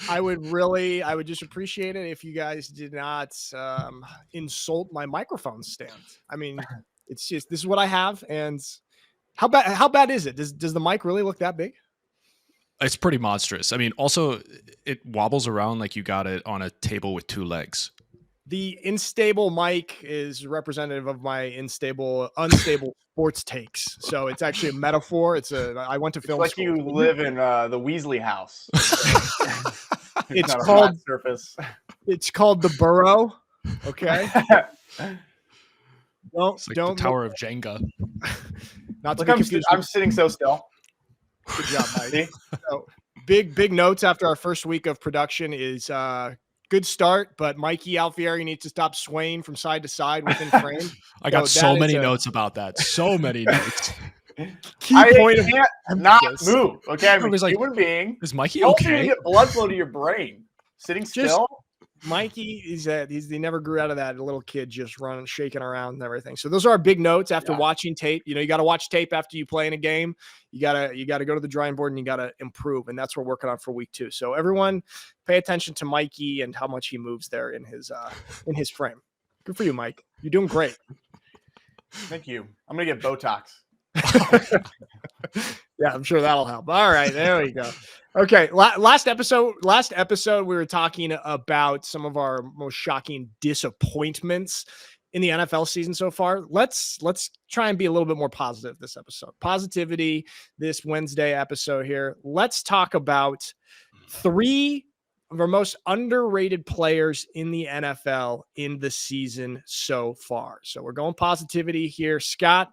I would just appreciate it if you guys did not insult my microphone stand. I mean, it's just this is what I have, and how bad is it? Does the mic really look that big? It's pretty monstrous. I mean, also it wobbles around like you got it on a table with two legs. The unstable mic is representative of my unstable sports takes. So it's actually a metaphor. I went to It's film like school. you live in the Weasley house. It's not a called flat surface. It's called the burrow. Okay. It's like the Tower of Jenga. Not to Look, be confused. I'm sitting so still. Good job, Mike. So, big notes after our first week of production is good start, but Mikey Alfieri needs to stop swaying from side to side within frame. I got so many notes about that. So many notes. I can't not move. Okay, I'm a human being. Is Mikey Help okay? you get blood flow to your brain. Sitting still. Mikey he never grew out of that little kid just running, shaking around and everything. So those are our big notes after watching tape. You know, you got to watch tape after you play in a game. You gotta go to the drawing board and you gotta improve, and that's what we're working on for week 2. So everyone, pay attention to Mikey and how much he moves there in his frame. Good for you, Mike. You're doing great. Thank you. I'm gonna get Botox. Yeah, I'm sure that'll help. All right, there we go. Okay, last episode, we were talking about some of our most shocking disappointments in the NFL season so far. Let's try and be a little bit more positive this episode. Positivity this Wednesday episode here. Let's talk about 3 of our most underrated players in the NFL in the season so far. So we're going positivity here. Scott,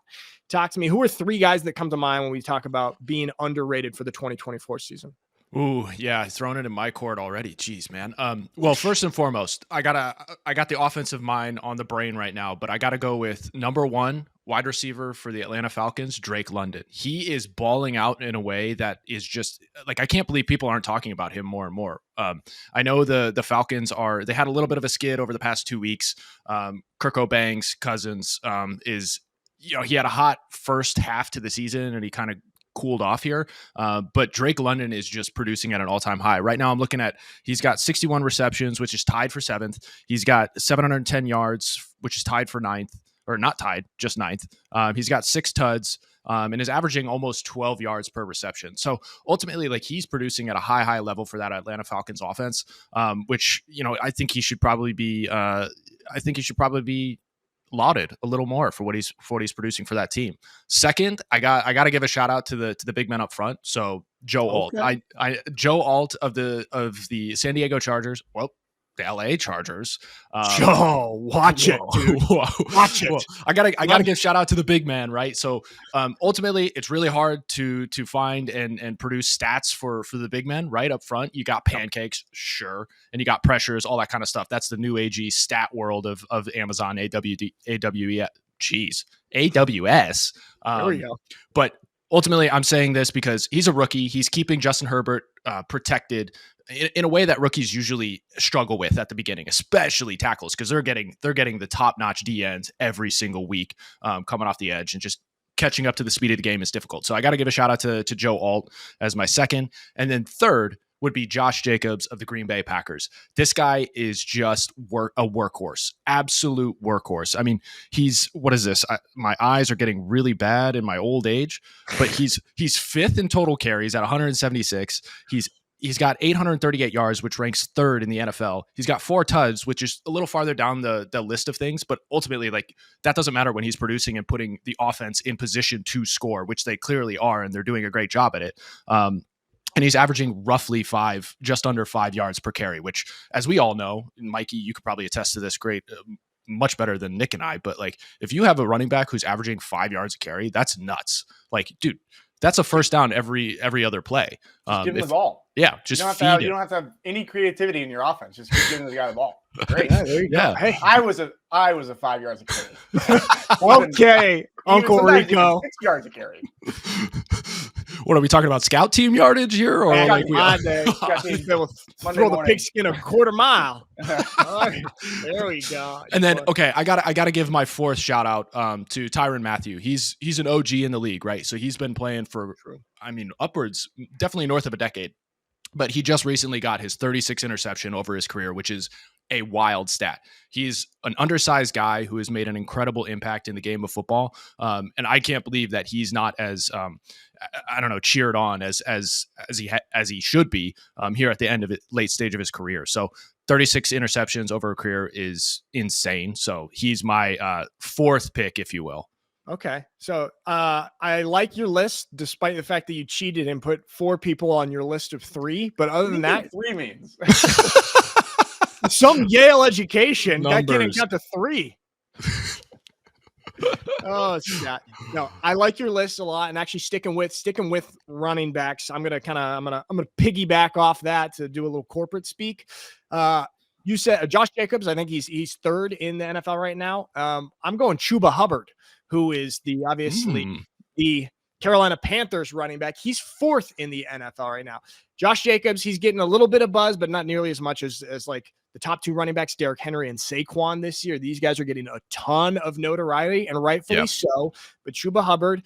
talk to me. Who are 3 guys that come to mind when we talk about being underrated for the 2024 season? Ooh, yeah, thrown it in my court already. Jeez, man. Well, first and foremost, I got the offensive mind on the brain right now, but I got to go with number 1 wide receiver for the Atlanta Falcons, Drake London. He is balling out in a way that is just like, I can't believe people aren't talking about him more and more. I know the Falcons they had a little bit of a skid over the past 2 weeks. Kirk O'Bang's Cousins he had a hot first half to the season and he kind of cooled off here. But Drake London is just producing at an all-time high. Right now I'm looking at, he's got 61 receptions, which is tied for 7th. He's got 710 yards, which is tied for 9th, or not tied, just 9th. He's got 6 tuds and is averaging almost 12 yards per reception. So ultimately, like, he's producing at a high level for that Atlanta Falcons offense, which, I think he should probably be, lauded a little more for what he's producing for that team. Second, I got to give a shout out to the big men up front. So Joe Alt, Joe Alt of the San Diego Chargers. Well, the LA Chargers. Joe, watch it, dude. Watch it. I gotta give shout out to the big man, right? So ultimately, it's really hard to find and produce stats for the big men right up front. You got pancakes, sure, and you got pressures, all that kind of stuff. That's the new AG stat world of Amazon AWS. There we go. But ultimately, I'm saying this because he's a rookie. He's keeping Justin Herbert protected in a way that rookies usually struggle with at the beginning, especially tackles, because they're getting the top-notch DNs every single week coming off the edge, and just catching up to the speed of the game is difficult. So I got to give a shout out to Joe Alt as my second. And then third would be Josh Jacobs of the Green Bay Packers. This guy is just a workhorse, absolute workhorse. I mean, what is this? My eyes are getting really bad in my old age, but he's 5th in total carries at 176. He's got 838 yards, which ranks 3rd in the NFL. He's got 4 tuds, which is a little farther down the list of things, but ultimately, like, that doesn't matter when he's producing and putting the offense in position to score, which they clearly are, and they're doing a great job at it. And he's averaging roughly just under 5 yards per carry, which, as we all know, Mikey, you could probably attest to this much better than Nick and I, but like, if you have a running back who's averaging 5 yards a carry, that's nuts. Like, dude, that's a first down every other play. Just give him the ball. Yeah, just feed him. You don't have to have any creativity in your offense. Just keep giving the guy the ball. Great. Yeah, there you go. Hey, I was a 5 yards a carry. Okay, Uncle Rico. 6 yards a carry. What are we talking about? Scout team yardage here, or throw the pigskin a quarter mile. All right, there we go. And then, okay, I gotta give my 4th shout out to Tyrann Mathieu. He's an OG in the league, right? So he's been playing for, upwards, definitely north of a decade. but he just recently got his 36 interception over his career, which is a wild stat. He's an undersized guy who has made an incredible impact in the game of football. And I can't believe that he's not as, cheered on as he should be here at the end of it, late stage of his career. So 36 interceptions over a career is insane. So he's my fourth pick, if you will. Okay. So I like your list, despite the fact that you cheated and put 4 people on your list of 3. But other than that, 3 means some Yale education. Numbers. That can't count to 3. Oh, Scott. No, I like your list a lot, and actually sticking with running backs. I'm gonna piggyback off that to do a little corporate speak. You said Josh Jacobs. I think he's third in the NFL right now. I'm going Chuba Hubbard, who is obviously the Carolina Panthers running back. He's 4th in the NFL right now. Josh Jacobs, he's getting a little bit of buzz, but not nearly as much as like the top 2 running backs, Derrick Henry and Saquon this year. These guys are getting a ton of notoriety, and rightfully so. But Chuba Hubbard,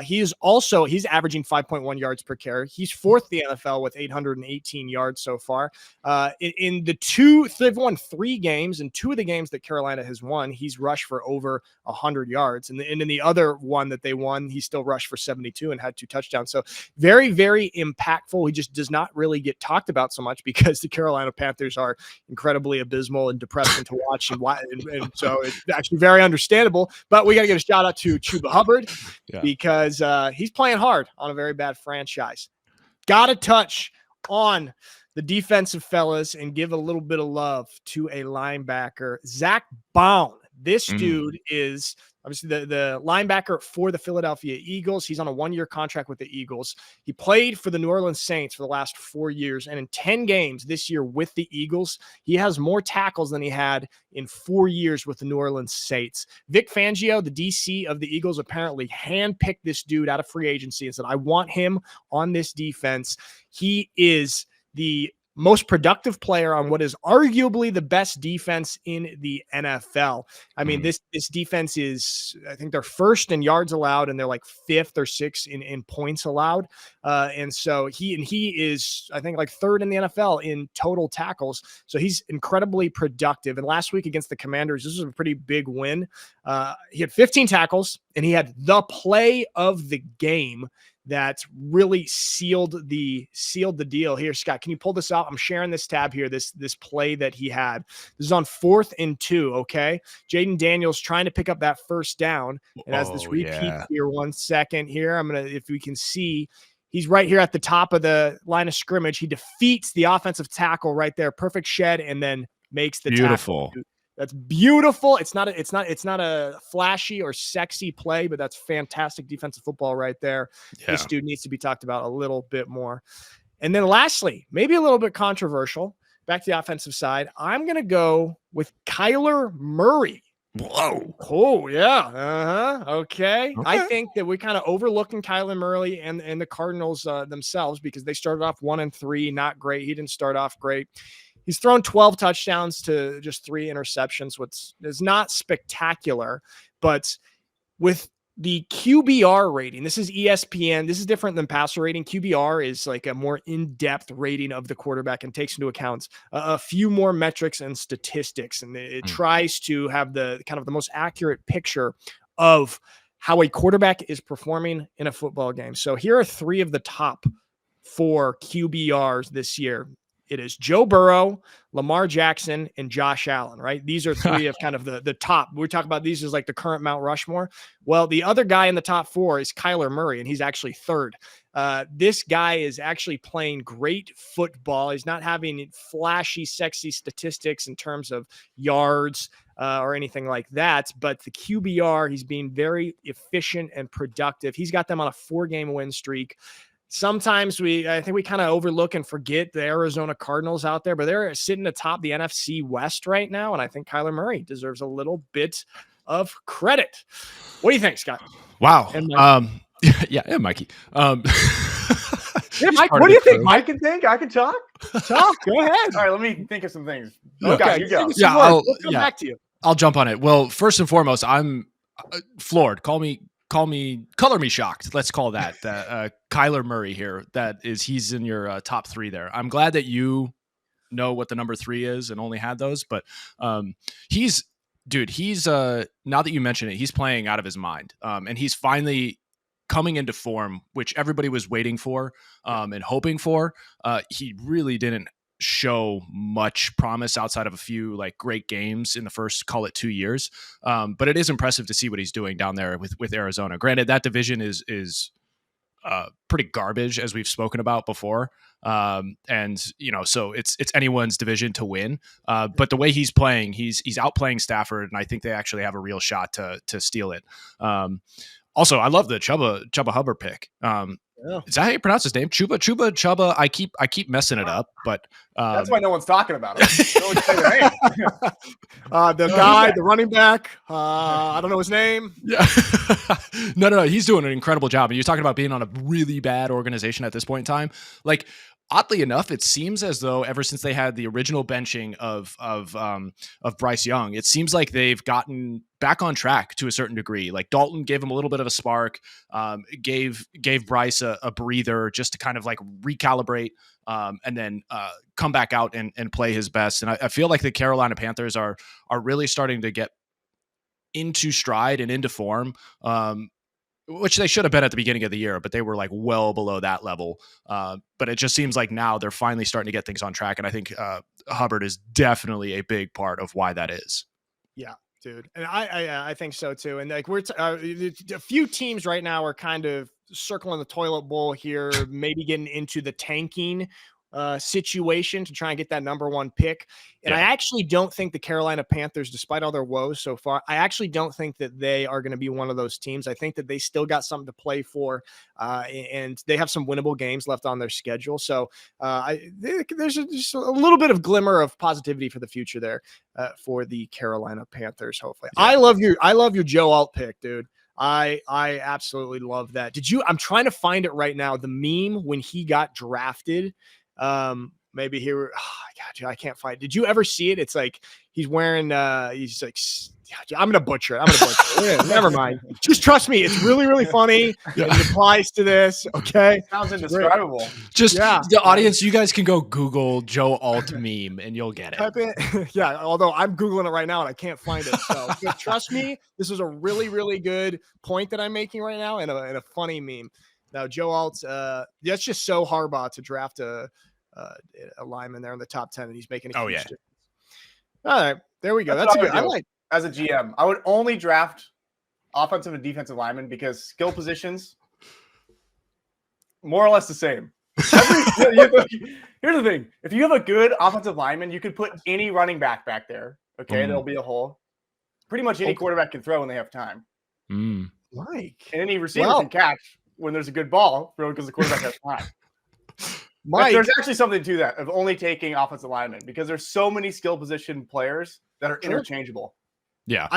he's averaging 5.1 yards per carry. He's 4th in the NFL with 818 yards so far. In they've won 3 games, and 2 of the games that Carolina has won, he's rushed for over 100 yards. And in the other one that they won, he still rushed for 72 and had 2 touchdowns. So very, very impactful. He just does not really get talked about so much because the Carolina Panthers are incredibly abysmal and depressing to watch. And so it's actually very understandable. But we got to give a shout out to Chuba Hubbard because he's playing hard on a very bad franchise. Got to touch on the defensive fellas and give a little bit of love to a linebacker, Zach Baun. This dude is obviously the linebacker for the Philadelphia Eagles. He's on a 1-year contract with the Eagles. He played for the New Orleans Saints for the last 4 years. And in 10 games this year with the Eagles, he has more tackles than he had in 4 years with the New Orleans Saints. Vic Fangio, the DC of the Eagles, apparently handpicked this dude out of free agency and said, I want him on this defense. He is the most productive player on what is arguably the best defense in the NFL. I mean, this defense is, I think they're 1st in yards allowed, and they're like 5th or 6th in points allowed. And so he is, I think, like 3rd in the NFL in total tackles. So he's incredibly productive. And last week against the Commanders, this was a pretty big win. He had 15 tackles, and he had the play of the game that really sealed the deal. Here, Scott, can you pull this out? I'm sharing this tab here, this play that he had. This is on 4th and 2, okay? Jaden Daniels trying to pick up that first down. And as this repeat here, 1 second here, if we can see, he's right here at the top of the line of scrimmage. He defeats the offensive tackle right there. Perfect shed, and then makes the tackle. That's beautiful. It's not a flashy or sexy play, but that's fantastic defensive football right there. Yeah. This dude needs to be talked about a little bit more. And then lastly, maybe a little bit controversial, back to the offensive side, I'm going to go with Kyler Murray. Whoa. Oh, yeah. Okay. I think that we're kind of overlooking Kyler Murray and the Cardinals themselves because they started off 1-3, not great. He didn't start off great. He's thrown 12 touchdowns to just 3 interceptions, which is not spectacular. But with the QBR rating, this is ESPN. This is different than passer rating. QBR is like a more in-depth rating of the quarterback and takes into account a few more metrics and statistics. And it tries to have the kind of the most accurate picture of how a quarterback is performing in a football game. So here are 3 of the top 4 QBRs this year. It is Joe Burrow, Lamar Jackson, and Josh Allen, right? These are 3 of kind of the top. We're talking about these as like the current Mount Rushmore. Well, the other guy in the top 4 is Kyler Murray, and he's actually 3rd. This guy is actually playing great football. He's not having flashy, sexy statistics in terms of yards or anything like that. But the QBR, he's being very efficient and productive. He's got them on a 4-game win streak. Sometimes I think we kind of overlook and forget the Arizona Cardinals out there, but they're sitting atop the NFC West right now. And I think Kyler Murray deserves a little bit of credit. What do you think, Scott? Wow. Yeah, Mikey. Yeah, Mike, what do you think? Mike can think? I can talk? Talk. Go ahead. All right, let me think of some things. Okay, you go. Yeah, we'll come back to you. I'll jump on it. Well, first and foremost, I'm floored. Call me color me shocked. Let's call that Kyler Murray here. He's in your top 3 there. I'm glad that you know what the number 3 is and only had those, but he's now that you mention it, he's playing out of his mind, and he's finally coming into form, which everybody was waiting for and hoping for. He really didn't show much promise outside of a few like great games in the first, call it 2 years. But it is impressive to see what he's doing down there with Arizona. Granted, that division is pretty garbage, as we've spoken about before. And so it's anyone's division to win. But the way he's playing, he's outplaying Stafford, and I think they actually have a real shot to steal it. Also, I love the Chuba Hubbard pick. Is that how you pronounce his name? Chuba. I keep messing it up, but that's why no one's talking about him. The guy, the running back. I don't know his name. Yeah, no. He's doing an incredible job. And you're talking about being on a really bad organization at this point in time. Like, oddly enough, it seems as though ever since they had the original benching of Bryce Young, it seems like they've gotten back on track to a certain degree. Like, Dalton gave him a little bit of a spark, gave Bryce a breather just to kind of like recalibrate, and then come back out and play his best. And I feel like the Carolina Panthers are really starting to get into stride and into form, which they should have been at the beginning of the year, but they were like well below that level. But it just seems like now they're finally starting to get things on track. And I think Hubbard is definitely a big part of why that is. Yeah, dude. And I think so too. And like a few teams right now are kind of circling the toilet bowl here, maybe getting into the tanking situation to try and get that number 1 pick. And I actually don't think the Carolina Panthers, despite all their woes so far, I actually don't think that they are going to be one of those teams. I think that they still got something to play for, and they have some winnable games left on their schedule. So there's just a little bit of glimmer of positivity for the future there for the Carolina Panthers. Hopefully, I love your Joe Alt pick, dude. I absolutely love that. I'm trying to find it right now. The meme when he got drafted. Maybe here. Oh, I can't find. Did you ever see it? It's like he's wearing. He's like. I'm gonna butcher it. Never mind. Just trust me. It's really, really funny. Yeah. It applies to this. Okay. Sounds indescribable. The audience, you guys can go Google Joe Alt meme and you'll get it. Type it. Yeah. Although I'm Googling it right now and I can't find it. So trust me, this is a really, really good point that I'm making right now, and a funny meme. Now, Joe Alt, that's just so Harbaugh to draft a lineman there in the top 10, and he's making a huge difference. All right, there we go. That's a good. I like. As a GM, I would only draft offensive and defensive linemen because skill positions more or less the same. Here's the thing: if you have a good offensive lineman, you could put any running back there. Okay, there'll be a hole. Pretty much any quarterback can throw when they have time. Mike, and any receiver can catch when there's a good ball thrown because the quarterback has time. Mike, there's actually something to that of only taking offensive linemen because there's so many skill position players that are interchangeable. Yeah,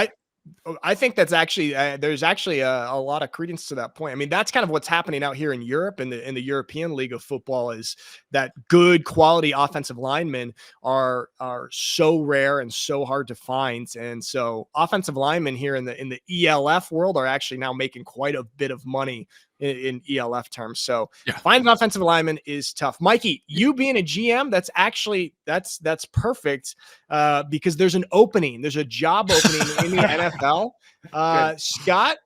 I think that's actually there's actually a lot of credence to that point. I mean, that's kind of what's happening out here in Europe in the European League of Football, is that good quality offensive linemen are so rare and so hard to find. And so offensive linemen here in the ELF world are actually now making quite a bit of money in ELF terms. So finding an offensive lineman is tough. Mikey, you being a GM, that's perfect because there's an opening. There's a job opening in the NFL. Scott,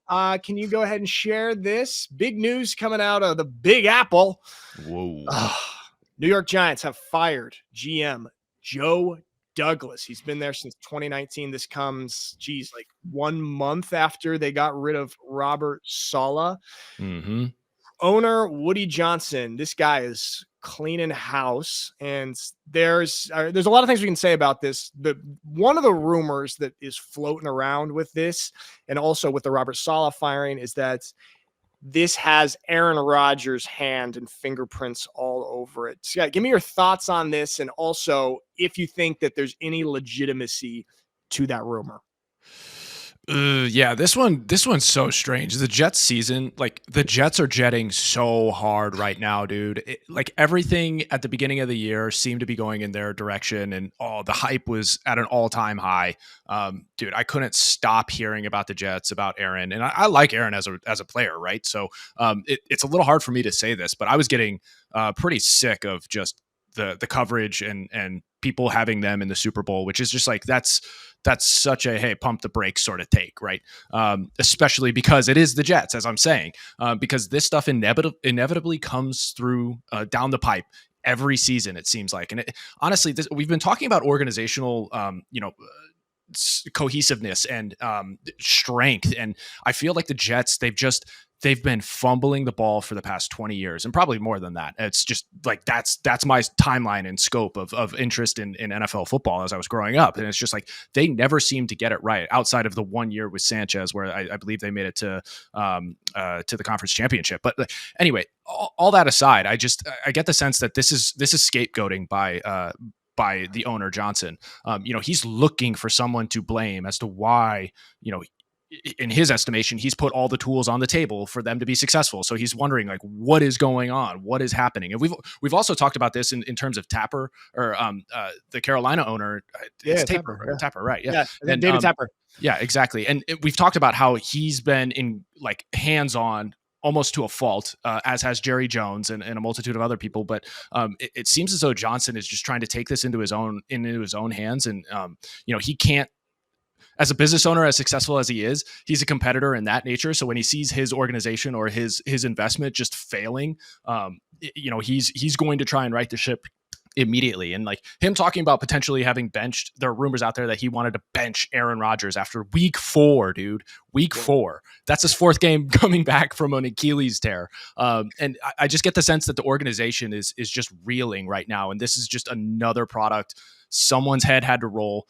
can you go ahead and share this big news coming out of the Big Apple? Whoa. New York Giants have fired GM Joe Douglas. He's been there since 2019. This comes, like 1 month after they got rid of Robert Saleh. Mm-hmm. Owner Woody Johnson. This guy is cleaning house, and there's a lot of things we can say about this. One of the rumors that is floating around with this, and also with the Robert Saleh firing, is that this has Aaron Rodgers' hand and fingerprints all over it. Scott, give me your thoughts on this, and also if you think that there's any legitimacy to that rumor. Yeah, this one's so strange. The Jets season, like the Jets are jetting so hard right now, dude. Like everything at the beginning of the year seemed to be going in their direction, and the hype was at an all-time high. Dude, I couldn't stop hearing about the Jets, about Aaron, and I like Aaron as a player, right? So it's a little hard for me to say this, but I was getting pretty sick of just the coverage and people having them in the Super Bowl, which is just like that's such a hey, pump the brakes sort of take, right? Especially because it is the Jets, as I'm saying, because this stuff inevitably comes through down the pipe every season, it seems like. And honestly, we've been talking about organizational, cohesiveness and strength, and I feel like the Jets, they've been fumbling the ball for the past 20 years and probably more than that. It's just like that's my timeline and scope of interest in NFL football as I was growing up, and it's just like they never seem to get it right outside of the 1 year with Sanchez where I believe they made it to the conference championship. But anyway, all that aside, I get the sense that this is scapegoating by the owner Johnson. He's looking for someone to blame as to why, in his estimation, he's put all the tools on the table for them to be successful. So he's wondering, like, what is going on? What is happening? And we've also talked about this in terms of Tapper, or the Carolina owner. It's Tapper, right? Yeah, and David Tapper. Yeah, exactly. And we've talked about how he's been in like hands-on almost to a fault, as has Jerry Jones and a multitude of other people. But it seems as though Johnson is just trying to take this into his own hands. And, he can't, as a business owner, as successful as he is, he's a competitor in that nature. So when he sees his organization or his investment just failing, he's going to try and right the ship immediately. And like him talking about potentially having benched, there are rumors out there that he wanted to bench Aaron Rodgers after week 4, dude. Week 4. That's his 4th game coming back from an Achilles tear. And I just get the sense that the organization is just reeling right now. And this is just another product. Someone's head had to roll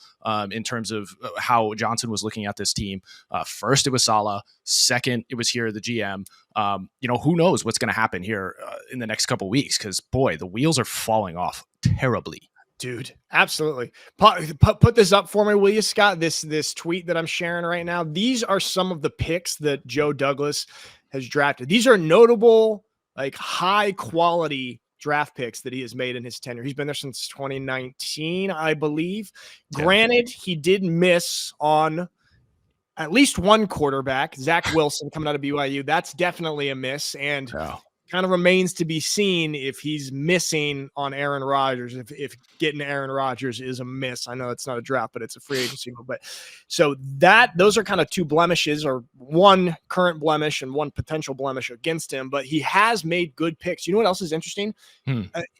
in terms of how Johnson was looking at this team. First, it was Saleh. Second, it was here, the GM. Who knows what's going to happen here in the next couple of weeks? Because, boy, the wheels are falling off terribly. Dude, absolutely. Put this up for me, will you, Scott? This tweet that I'm sharing right now. These are some of the picks that Joe Douglas has drafted. These are notable, like high quality draft picks that he has made in his tenure. He's been there since 2019, I believe. Yeah. Granted, he did miss on at least one quarterback, Zach Wilson, coming out of BYU. That's definitely a miss. And kind of remains to be seen if he's missing on Aaron Rodgers, if getting Aaron Rodgers is a miss. I know it's not a draft, but it's a free agency. But so those are kind of 2 blemishes, or one current blemish and one potential blemish against him. But he has made good picks. You know what else is interesting?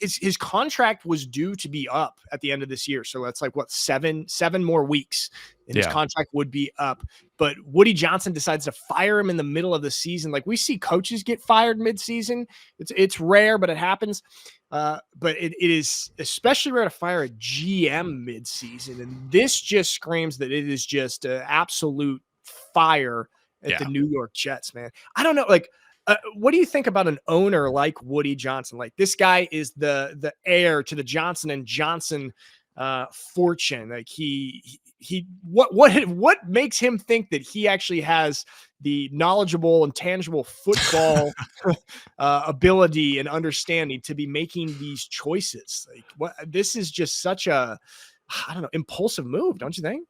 His contract was due to be up at the end of this year. So that's like what, seven more weeks. And his contract would be up. But Woody Johnson decides to fire him in the middle of the season. Like, we see coaches get fired mid-season. It's rare, but it happens. But it is especially rare to fire a GM mid-season. And this just screams that it is just an absolute fire at the New York Jets, man. I don't know, like, what do you think about an owner like Woody Johnson? Like, this guy is the heir to the Johnson and Johnson fortune. Like what makes him think that he actually has the knowledgeable and tangible football ability and understanding to be making these choices? Like, this is just such a, I don't know, impulsive move, don't you think?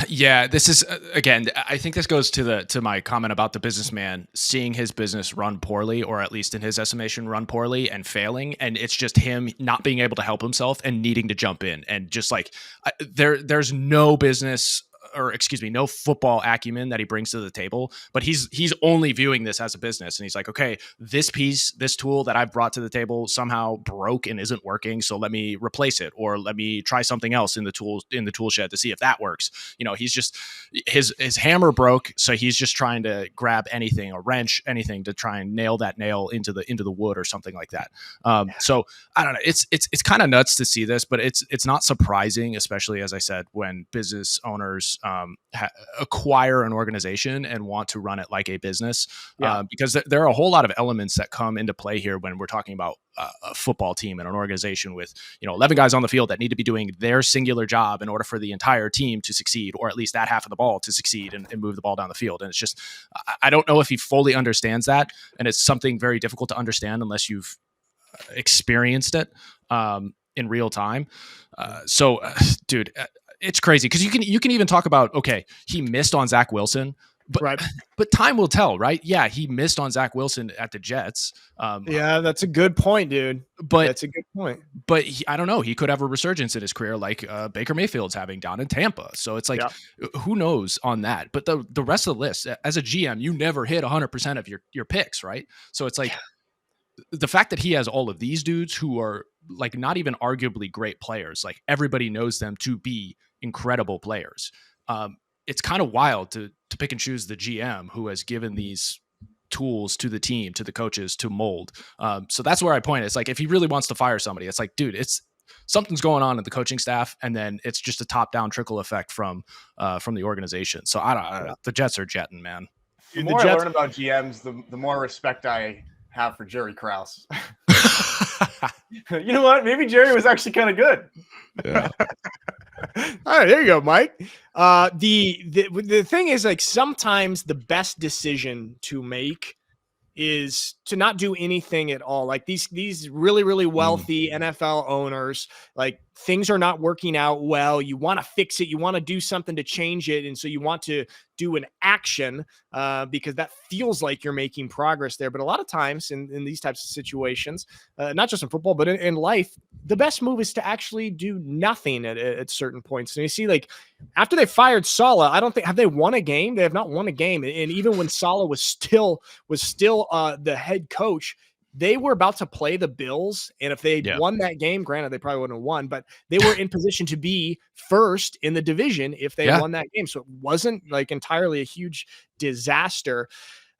Yeah, this is again, I think this goes to my comment about the businessman seeing his business run poorly, or at least in his estimation run poorly and failing, and it's just him not being able to help himself and needing to jump in. And just like there's no business, or excuse me, no football acumen that he brings to the table, but he's only viewing this as a business. And he's like, okay, this tool that I've brought to the table somehow broke and isn't working. So let me replace it, or let me try something else in the tool shed to see if that works. He's just, his hammer broke. So he's just trying to grab anything, a wrench, anything to try and nail that nail into the wood or something like that. So I don't know. It's kind of nuts to see this, but it's not surprising, especially as I said, when business owners owners acquire an organization and want to run it like a business, because there are a whole lot of elements that come into play here when we're talking about a football team and an organization with 11 guys on the field that need to be doing their singular job in order for the entire team to succeed, or at least that half of the ball to succeed and move the ball down the field. And it's just, I don't know if he fully understands that, and it's something very difficult to understand unless you've experienced it in real time. Dude, it's crazy because you can even talk about, okay, he missed on Zach Wilson, but time will tell, right? Yeah, he missed on Zach Wilson at the Jets. Yeah, that's a good point, dude. That's a good point. But I don't know. He could have a resurgence in his career like Baker Mayfield's having down in Tampa. So it's like, who knows on that? But the rest of the list, as a GM, you never hit 100% of your picks, right? So it's like, the fact that he has all of these dudes who are like not even arguably great players, like everybody knows them to be incredible players. It's kind of wild to pick and choose the GM who has given these tools to the team, to the coaches to mold. So that's where I point. It's like, if he really wants to fire somebody, it's like, dude, it's something's going on in the coaching staff, and then it's just a top down trickle effect from the organization. So I don't the Jets are jetting, man. The more I learn about GMs, the more respect I have for Jerry Krause. You know what? Maybe Jerry was actually kind of good. Yeah. All right, there you go, Mike. The thing is, like, sometimes the best decision to make is to not do anything at all. Like these really, really wealthy NFL owners, like, things are not working out well. You want to fix it. You want to do something to change it. And so you want to do an action because that feels like you're making progress there. But a lot of times in these types of situations, not just in football, but in life, the best move is to actually do nothing at certain points. And you see, like, after they fired Saleh, I don't think, have they won a game? They have not won a game. And even when Saleh was still the head coach, they were about to play the Bills. And if they won that game, granted, they probably wouldn't have won, but they were in position to be first in the division if they won that game. So it wasn't like entirely a huge disaster.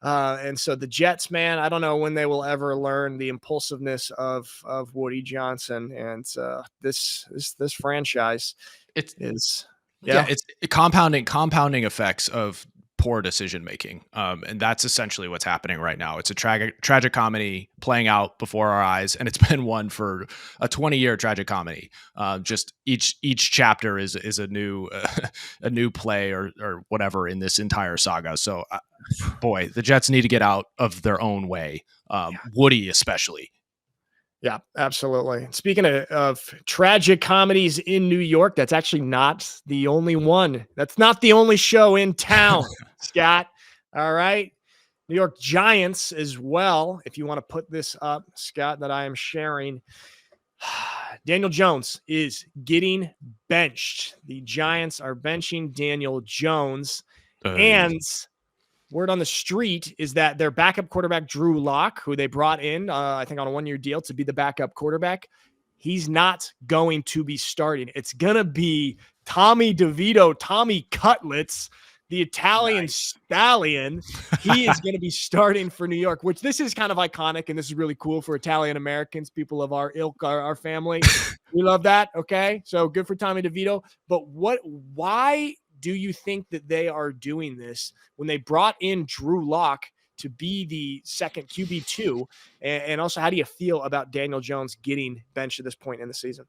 And so the Jets, man, I don't know when they will ever learn the impulsiveness of Woody Johnson. And this franchise it's compounding effects of poor decision making, and that's essentially what's happening right now. It's a tragic comedy playing out before our eyes, and it's been one for a 20-year tragic comedy. Just each chapter is a new a new play or whatever in this entire saga. So, boy, the Jets need to get out of their own way. Woody especially. Yeah, absolutely. Speaking of tragic comedies in New York, that's actually not the only one. That's not the only show in town, Scott. All right. New York Giants as well. If you want to put this up, Scott, that I am sharing. Daniel Jones is getting benched. The Giants are benching Daniel Jones. And word on the street is that their backup quarterback, Drew Lock, who they brought in, I think on a one-year deal to be the backup quarterback, he's not going to be starting. It's going to be Tommy DeVito, Tommy Cutlets, the Italian stallion. He is going to be starting for New York, which this is kind of iconic, and this is really cool for Italian Americans, people of our ilk, our family. We love that, okay? So good for Tommy DeVito. But why do you think that they are doing this when they brought in Drew Lock to be the second QB2? And also, how do you feel about Daniel Jones getting benched at this point in the season?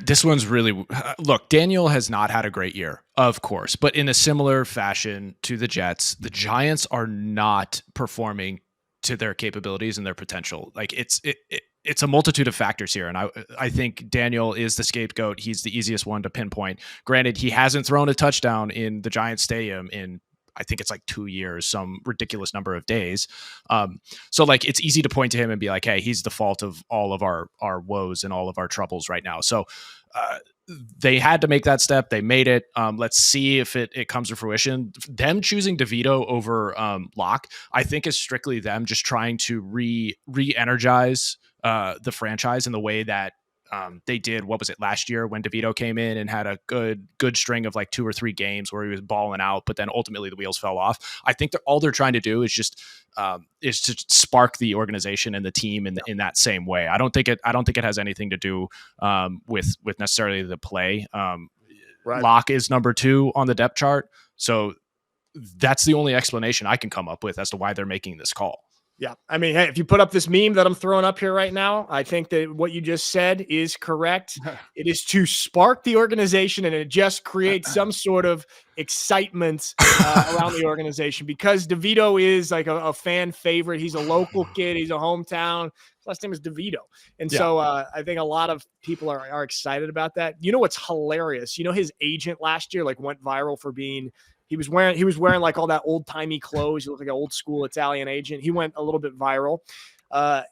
This one's really look, Daniel has not had a great year, of course, but in a similar fashion to the Jets, the Giants are not performing to their capabilities and their potential. Like it's a multitude of factors here. And I think Daniel is the scapegoat. He's the easiest one to pinpoint. Granted, he hasn't thrown a touchdown in the Giants stadium in, I think it's like 2 years, some ridiculous number of days. So like, it's easy to point to him and be like, hey, he's the fault of all of our woes and all of our troubles right now. So they had to make that step. They made it. Let's see if it comes to fruition. Them choosing DeVito over Locke, I think, is strictly them just trying to re-energize the franchise in the way that they did, what was it, last year when DeVito came in and had a good string of like 2 or 3 games where he was balling out, but then ultimately the wheels fell off. I think that all they're trying to do is just is to spark the organization and the team in that same way. I don't think it has anything to do with necessarily the play. Right. Locke is number 2 on the depth chart. So that's the only explanation I can come up with as to why they're making this call. Yeah. I mean, hey, if you put up this meme that I'm throwing up here right now, I think that what you just said is correct. It is to spark the organization, and it just creates some sort of excitement around the organization, because DeVito is like a fan favorite. He's a local kid. He's a hometown. His last name is DeVito. And so I think a lot of people are excited about that. You know what's hilarious? You know, his agent last year like went viral for being – he was wearing like all that old timey clothes. He looked like an old school Italian agent. He went a little bit viral.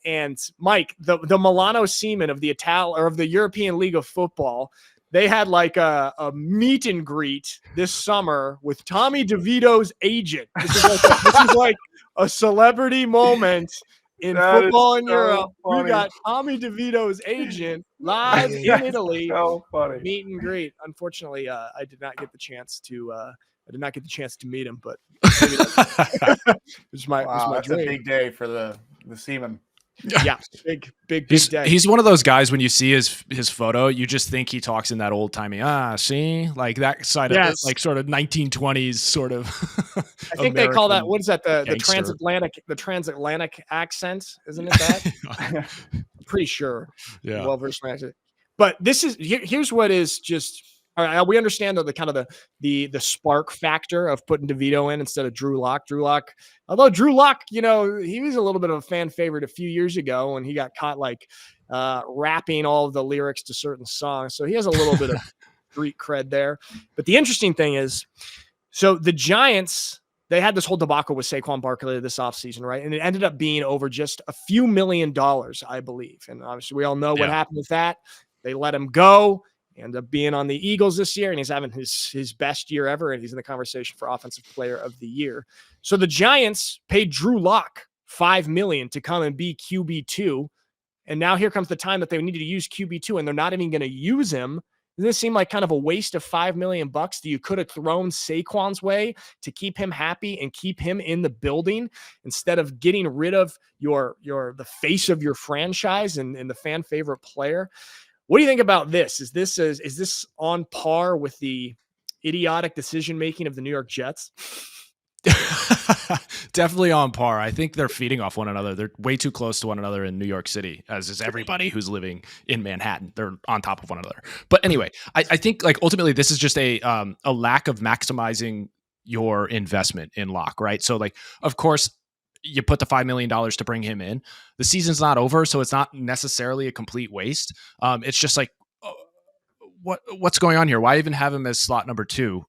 And Mike, the Milano Seamen of the European League of Football, they had like a meet and greet this summer with Tommy DeVito's agent. This is like a celebrity moment in football in Europe. Funny. We got Tommy DeVito's agent live in Italy. So funny. Meet and greet. Unfortunately, I did not get the chance to meet him, but it was my That's dream. a big day for the Seaman. Yeah, big day. He's one of those guys, when you see his photo, you just think he talks in that old timey, see, like that side of it, like sort of 1920s sort of. I think they call that, what is that, the transatlantic accent, isn't it that? I'm pretty sure. Yeah. Well versed in accent. But here's what is just. All right, we understand the kind of the spark factor of putting DeVito in instead of Drew Lock. Although Drew Lock, you know, he was a little bit of a fan favorite a few years ago when he got caught like rapping all of the lyrics to certain songs. So he has a little bit of street cred there. But the interesting thing is, so the Giants, they had this whole debacle with Saquon Barkley this offseason, right? And it ended up being over just a few $1 million, I believe. And obviously we all know what happened with that. They let him go. Ended up being on the Eagles this year, and he's having his best year ever, and he's in the conversation for Offensive Player of the Year. So the Giants paid Drew Lock $5 million to come and be QB2, and now here comes the time that they needed to use QB2, and they're not even going to use him. Doesn't this seem like kind of a waste of $5 million that you could have thrown Saquon's way to keep him happy and keep him in the building instead of getting rid of the face of your franchise and the fan favorite player? What do you think about this? Is this on par with the idiotic decision-making of the New York Jets? Definitely on par. I think they're feeding off one another. They're way too close to one another in New York City, as is everybody who's living in Manhattan. They're on top of one another. But anyway, I think like ultimately this is just a lack of maximizing your investment in Locke, right? So like, of course, you put the $5 million to bring him in. The season's not over, so it's not necessarily a complete waste. It's just like, what's going on here? Why even have him as slot number 2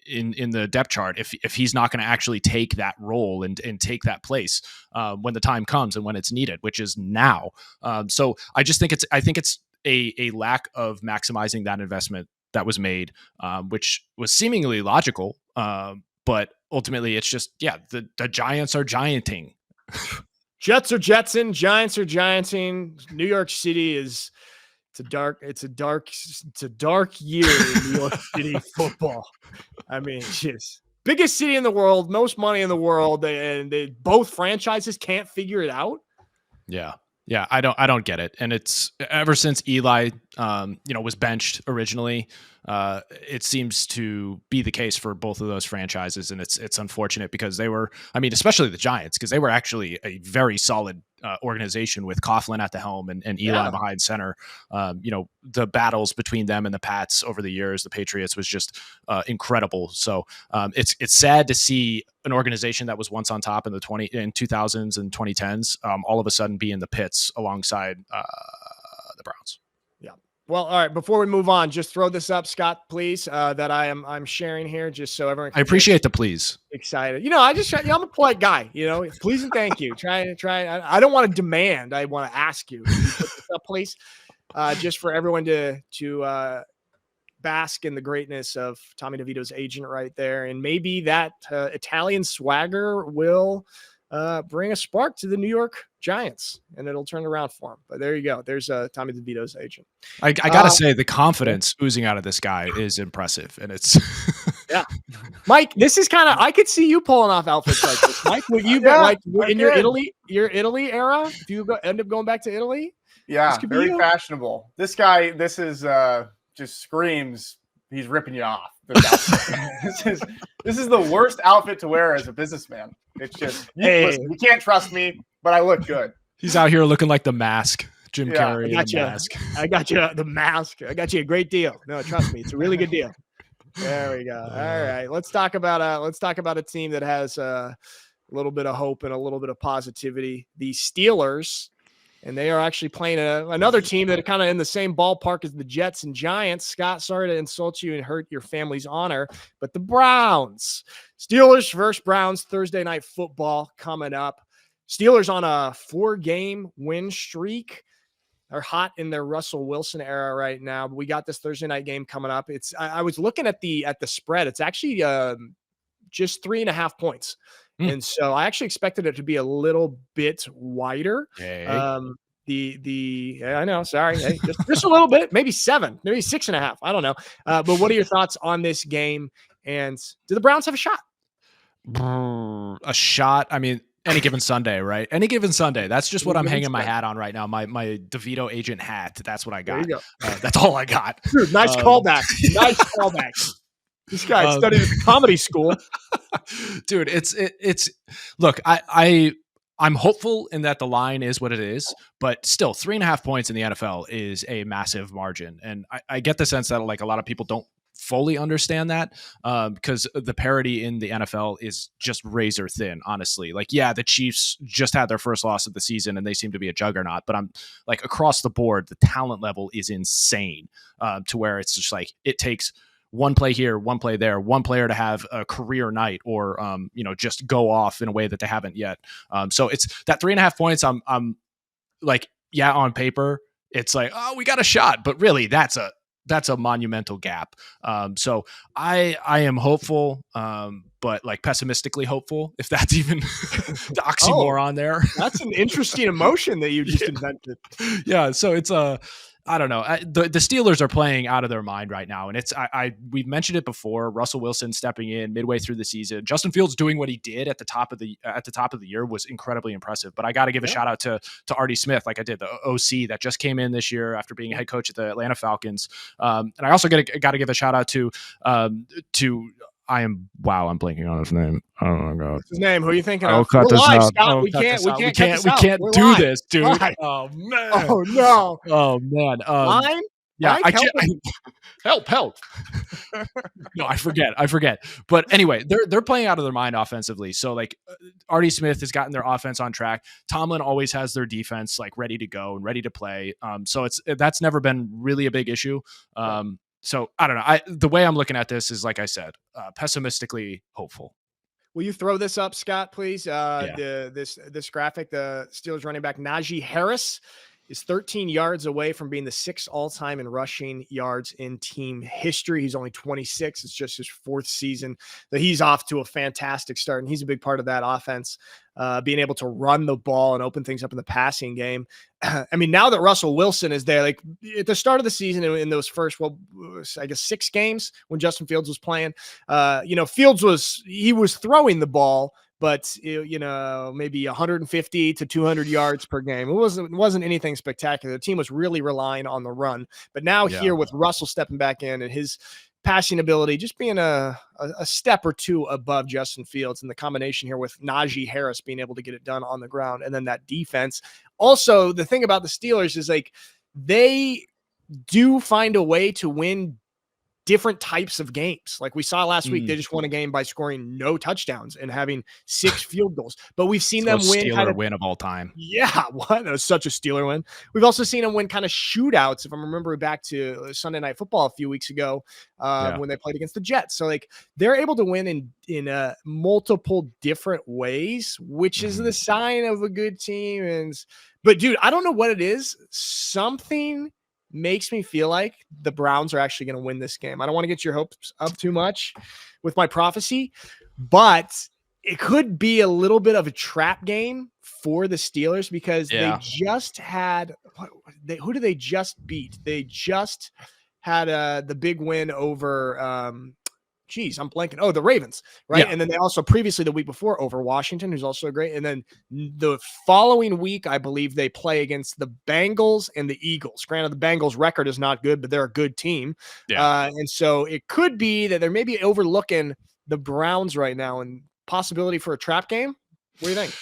in the depth chart if he's not going to actually take that role and take that place when the time comes and when it's needed, which is now. So I think it's a lack of maximizing that investment that was made, which was seemingly logical. But ultimately, it's just, the Giants are gianting. Jets are Jetson, Giants are gianting. New York City it's a dark year in New York City football. I mean, just biggest city in the world, most money in the world, and both franchises can't figure it out. Yeah, I don't get it. And it's ever since Eli, was benched originally, it seems to be the case for both of those franchises. And it's unfortunate because they were, especially the Giants, because they were actually a very solid organization with Coughlin at the helm and Eli behind center. The battles between them and the Pats over the years, the Patriots, was just incredible. So it's sad to see an organization that was once on top in the 2000s and 2010s all of a sudden be in the pits alongside the Browns. Yeah. Well, all right. Before we move on, just throw this up, Scott, please. That I'm sharing here, just so everyone can. I appreciate the please. Excited. I'm a polite guy. Please and thank you. Try. I don't want to demand. I want to ask you. Can you put this up, please? Just for everyone to bask in the greatness of Tommy DeVito's agent right there, and maybe that Italian swagger will bring a spark to the New York Giants, and it'll turn around for him. But there you go. There's Tommy DeVito's agent. I gotta say, the confidence oozing out of this guy is impressive, and it's yeah. Mike, this is kind of, I could see you pulling off outfits like this. Mike, would you in your Italy era? If you end up going back to Italy, very fashionable. This guy, this is just screams he's ripping you off. This is the worst outfit to wear as a businessman. It's just listen, you can't trust me, but I look good. He's out here looking like The Mask. Jim Carrey. I got you. Mask. I got you the mask. I got you a great deal. No, trust me, it's a really good deal. There we go. All right, let's talk about a team that has a little bit of hope and a little bit of positivity. The Steelers, and they are actually playing another team that are kind of in the same ballpark as the Jets and Giants. Scott, sorry to insult you and hurt your family's honor, but the Browns, Steelers versus Browns, Thursday Night Football coming up. Steelers on a 4-game win streak. They're hot in their Russell Wilson era right now. But we got this Thursday night game coming up. I was looking at the spread. It's actually just 3.5 points. And so I actually expected it to be a little bit wider. Okay. I know, sorry. Hey, just a little bit, maybe 7, maybe 6.5. I don't know. But what are your thoughts on this game? And do the Browns have a shot? A shot? I mean, any given Sunday, right? Any given Sunday. That's just what I'm hanging my hat on right now. My DeVito agent hat. That's what I got. There you go. That's all I got. Dude, nice callback. Nice callback. This guy studied at the comedy school. Dude, it's look, I'm hopeful in that the line is what it is, but still 3.5 points in the NFL is a massive margin. And I get the sense that like a lot of people don't fully understand that because the parity in the NFL is just razor thin, honestly. Like, yeah, the Chiefs just had their first loss of the season and they seem to be a juggernaut, but I'm like across the board, the talent level is insane to where it's just like it takes one play here, one play there, one player to have a career night or, just go off in a way that they haven't yet. So it's that 3.5 points. I'm like, yeah, on paper, it's like, oh, we got a shot, but really that's a monumental gap. So I am hopeful, but like pessimistically hopeful, if that's even the oxymoron there. That's an interesting emotion that you just invented. Yeah. So it's I don't know. The Steelers are playing out of their mind right now. And it's, we've mentioned it before, Russell Wilson stepping in midway through the season, Justin Fields doing what he did at the top of the year was incredibly impressive. But I got to give a shout out to Artie Smith, like I did, the OC that just came in this year after being head coach at the Atlanta Falcons. And I also got to give a shout out to I'm blanking on his name. Oh my god, what's his name? Who are you thinking of? We're live, out. Scott. We can't do this, dude. Live. Oh man. Oh no. Oh man. Line? Yeah, Mike, help. No, I forget. But anyway, they're playing out of their mind offensively. So like Artie Smith has gotten their offense on track. Tomlin always has their defense like ready to go and ready to play. So that's never been really a big issue. So I don't know. The way I'm looking at this is, like I said, pessimistically hopeful. Will you throw this up, Scott, please? Yeah. This graphic, the Steelers running back Najee Harris is 13 yards away from being the 6th all-time in rushing yards in team history. He's only 26. It's just his 4th season that he's off to a fantastic start, and he's a big part of that offense, being able to run the ball and open things up in the passing game. I mean, now that Russell Wilson is there, like at the start of the season in those first, 6 games when Justin Fields was playing, Fields was throwing the ball, but maybe 150 to 200 yards per game. It wasn't anything spectacular. The team was really relying on the run. But now here with Russell stepping back in and his passing ability just being a step or two above Justin Fields, and the combination here with Najee Harris being able to get it done on the ground, and then that defense. Also, the thing about the Steelers is like they do find a way to win different types of games. Like we saw last week, they just won a game by scoring no touchdowns and having 6 field goals. But we've seen them win Steeler win of all time. Yeah, what? That was such a Steeler win. We've also seen them win kind of shootouts. If I'm remembering back to Sunday Night Football a few weeks ago when they played against the Jets. So like they're able to win in multiple different ways, which is the sign of a good team. But dude, I don't know what it is. Something makes me feel like the Browns are actually going to win this game. I don't want to get your hopes up too much with my prophecy, but it could be a little bit of a trap game for the Steelers because they just had who did they just beat? They just had the big win over geez, I'm blanking. Oh, the Ravens, right? Yeah. And then they also previously the week before over Washington, who's also great. And then the following week, I believe they play against the Bengals and the Eagles. Granted, the Bengals record is not good, but they're a good team. Yeah. And so it could be that they're maybe overlooking the Browns right now and possibility for a trap game. What do you think?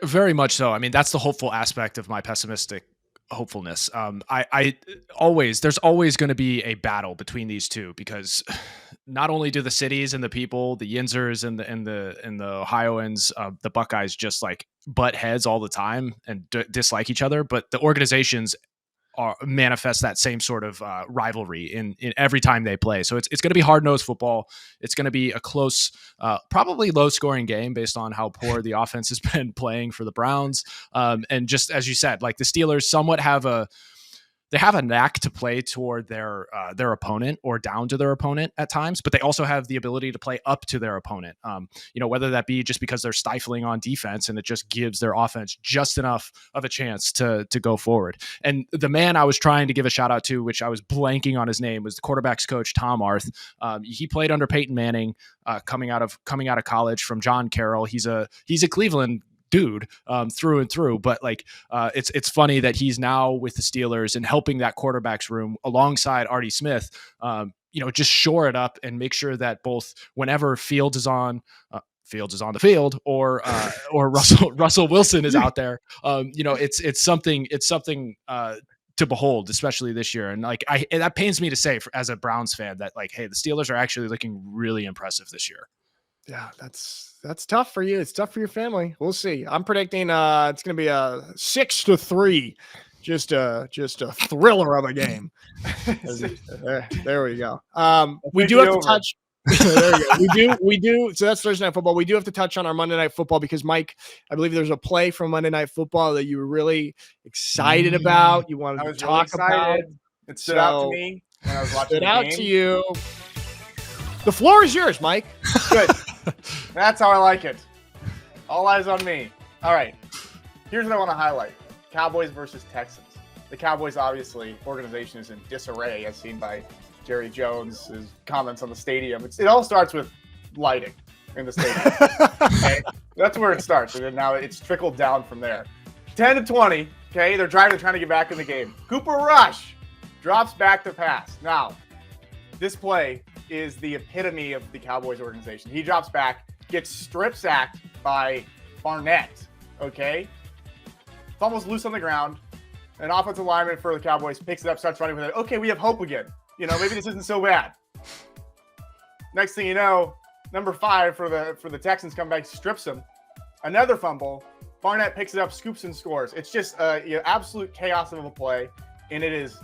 Very much so. I mean, that's the hopeful aspect of my pessimistic hopefulness. I always, there's always going to be a battle between these two, because not only do the cities and the people, the Yinzers and the Ohioans, the Buckeyes, just like butt heads all the time and dislike each other, but the organizations manifest that same sort of rivalry in every time they play. So it's going to be hard-nosed football. It's going to be a close, probably low-scoring game based on how poor the offense has been playing for the Browns. And just as you said, like the Steelers somewhat have a knack to play toward their opponent or down to their opponent at times, but they also have the ability to play up to their opponent. Whether that be just because they're stifling on defense and it just gives their offense just enough of a chance to go forward. And the man I was trying to give a shout out to, which I was blanking on his name, was the quarterback's coach, Tom Arth. He played under Peyton Manning, coming out of college from John Carroll. He's a Cleveland dude through and through, but it's funny that he's now with the Steelers and helping that quarterback's room alongside Artie Smith, just shore it up and make sure that both whenever Fields is on the field or Russell Wilson is out there, it's something to behold, especially this year. And that pains me to say as a Browns fan that hey, the Steelers are actually looking really impressive this year. Yeah, that's tough for you. It's tough for your family. We'll see. I'm predicting it's going to be a 6-3, just a thriller of a game. There we go. We do have to touch. There we go. We do. So that's Thursday Night Football. We do have to touch on our Monday Night Football because Mike, I believe there's a play from Monday Night Football that you were really excited about. You wanted to talk about. It stood out to me when I was watching. Stood out to you. The floor is yours, Mike. Good. That's how I like it. All eyes on me. All right. Here's what I want to highlight. Cowboys versus Texans. The Cowboys, obviously, organization is in disarray, as seen by Jerry Jones' comments on the stadium. It all starts with lighting in the stadium. Okay? That's where it starts. And then now it's trickled down from there. 10-20. Okay, they're trying to get back in the game. Cooper Rush drops back to pass. Now, this play is the epitome of the Cowboys organization. He drops back, gets strip sacked by Barnett, okay? Fumbles loose on the ground. An offensive lineman for the Cowboys picks it up, starts running with it. Okay, we have hope again. Maybe this isn't so bad. Next thing you know, number 5 for the Texans come back, strips him. Another fumble. Barnett picks it up, scoops and scores. It's just absolute chaos of a play, and it is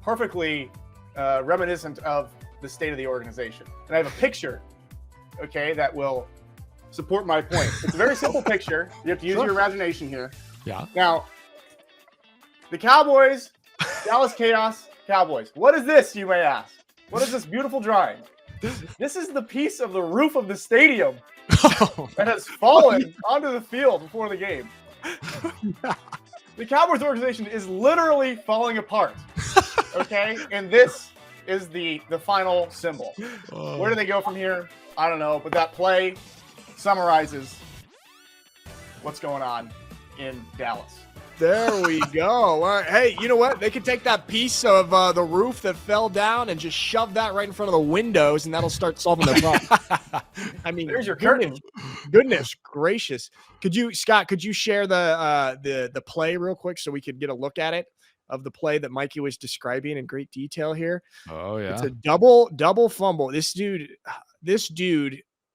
perfectly reminiscent of the state of the organization. And I have a picture, okay, that will support my point. It's a very simple picture. You have to use your imagination here. Yeah. Now, the Cowboys, Dallas Chaos, Cowboys. What is this, you may ask? What is this beautiful drawing? This is the piece of the roof of the stadium that has fallen onto the field before the game. The Cowboys organization is literally falling apart, okay? And this is the final symbol. Where do they go from here? I don't know, but that play summarizes what's going on in Dallas. There we go. All right. Hey, you know what? They could take that piece of the roof that fell down and just shove that right in front of the windows, and that'll start solving the problem. I mean, there's your curtain. Goodness gracious! Scott? Could you share the play real quick so we could get a look at it of the play that Mikey was describing in great detail here? Oh yeah, it's a double fumble. This dude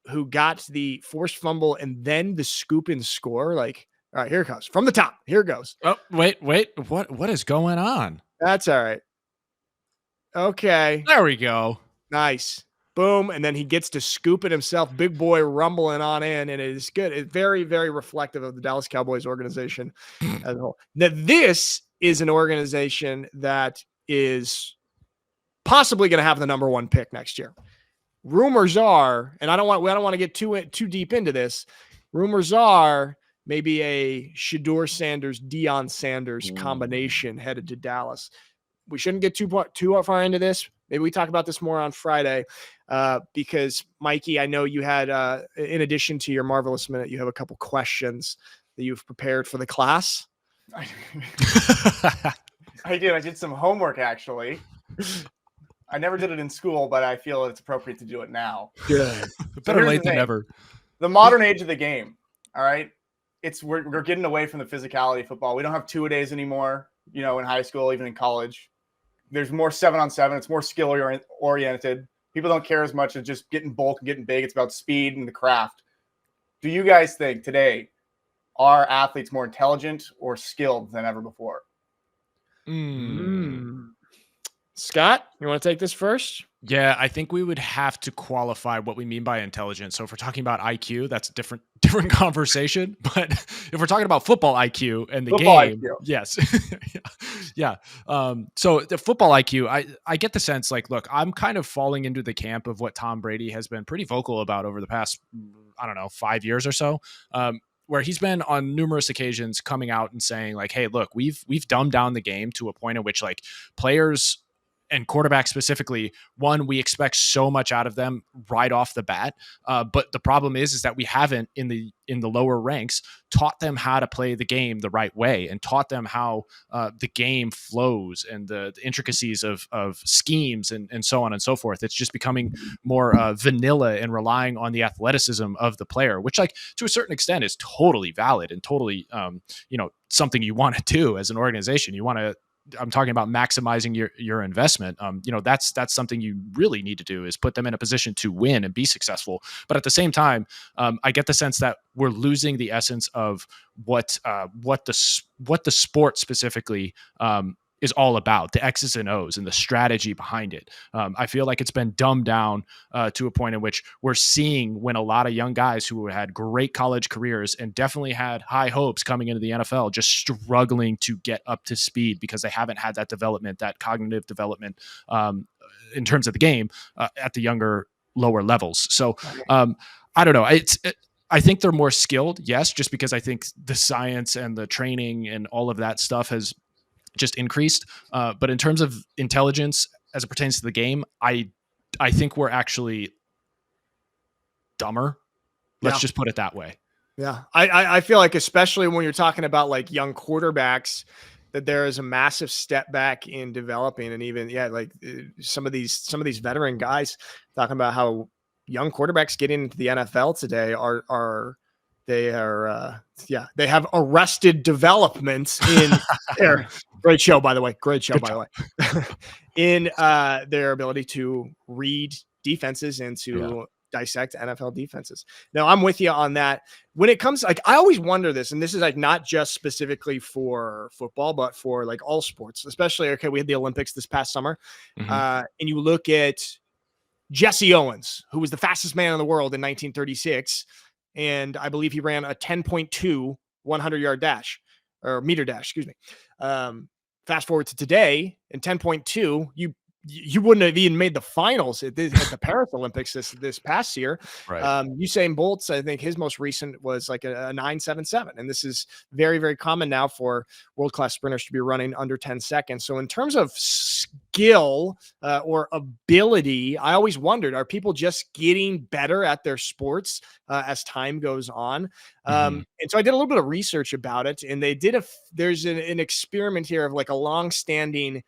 who got the forced fumble and then the scoop and score, all right, here it comes from the top. Here it goes. Oh, wait. What is going on? That's all right. Okay. There we go. Nice. Boom. And then he gets to scoop it himself. Big boy rumbling on in, and it is good. It's very, very reflective of the Dallas Cowboys organization as a whole. Now, this is an organization that is possibly going to have the number 1 pick next year. Rumors are, and I don't want to get too deep into this. Rumors are maybe a Shedeur Sanders, Deion Sanders combination headed to Dallas. We shouldn't get too far into this, Maybe we talk about this more on Friday, because Mikey, I know you had, in addition to your marvelous minute, you have a couple questions that you've prepared for the class. I did. I did some homework, actually. I never did it in school, but I feel it's appropriate to do it now. Good. Better late than never. The modern age of the game. All right. We're getting away from the physicality of football. We don't have 2-a-days anymore, in high school, even in college. There's more 7-on-7. It's more skill oriented. People don't care as much as just getting bulk and getting big. It's about speed and the craft. Do you guys think today are athletes more intelligent or skilled than ever before? Scott, you want to take this first? Yeah, I think we would have to qualify what we mean by intelligence. So if we're talking about IQ, that's a different conversation. But if we're talking about football IQ and the Football game, IQ. yes. Yeah. So the football IQ, I get the sense like, look, I'm kind of falling into the camp of what Tom Brady has been pretty vocal about over the past, 5 years or so. Where he's been on numerous occasions coming out and saying like, hey, look, we've dumbed down the game to a point at which like players and quarterbacks specifically, one, we expect so much out of them right off the bat. But the problem is that we haven't in the lower ranks taught them how to play the game the right way and taught them how the game flows and the intricacies of schemes and so on and so forth. It's just becoming more vanilla and relying on the athleticism of the player, which like to a certain extent is totally valid and totally, something you want to do as an organization. I'm talking about maximizing your investment. That's something you really need to do is put them in a position to win and be successful. But at the same time, I get the sense that we're losing the essence of what the sport specifically is all about, the X's and O's and the strategy behind it. I feel like it's been dumbed down to a point in which we're seeing when a lot of young guys who had great college careers and definitely had high hopes coming into the NFL just struggling to get up to speed because they haven't had that development, that cognitive development in terms of the game at the younger, lower levels. So I don't know. I think they're more skilled, yes, just because I think the science and the training and all of that stuff has just increased. But in terms of intelligence as it pertains to the game, I think we're actually dumber. Let's just put it that way. Yeah. I feel like, especially when you're talking about like young quarterbacks, that there is a massive step back in developing. And even, like some of these veteran guys talking about how young quarterbacks getting into the NFL today they have arrested development in their great show, by the way, in their ability to read defenses and to dissect NFL defenses. Now, I'm with you on that. When it comes, like, I always wonder this, and this is like not just specifically for football, but for like all sports, especially, we had the Olympics this past summer, and you look at Jesse Owens, who was the fastest man in the world in 1936. And I believe he ran a 10.2 100-yard dash or meter dash, excuse me. Fast forward to today, in 10.2, you wouldn't have even made the finals at the Paris Olympics this past year. Right. Usain Bolt's, I think his most recent was like a 9.77. And this is very, very common now for world-class sprinters to be running under 10 seconds. So in terms of skill or ability, I always wondered, are people just getting better at their sports as time goes on? And so I did a little bit of research about it, and they did there's an experiment here of like a long-standing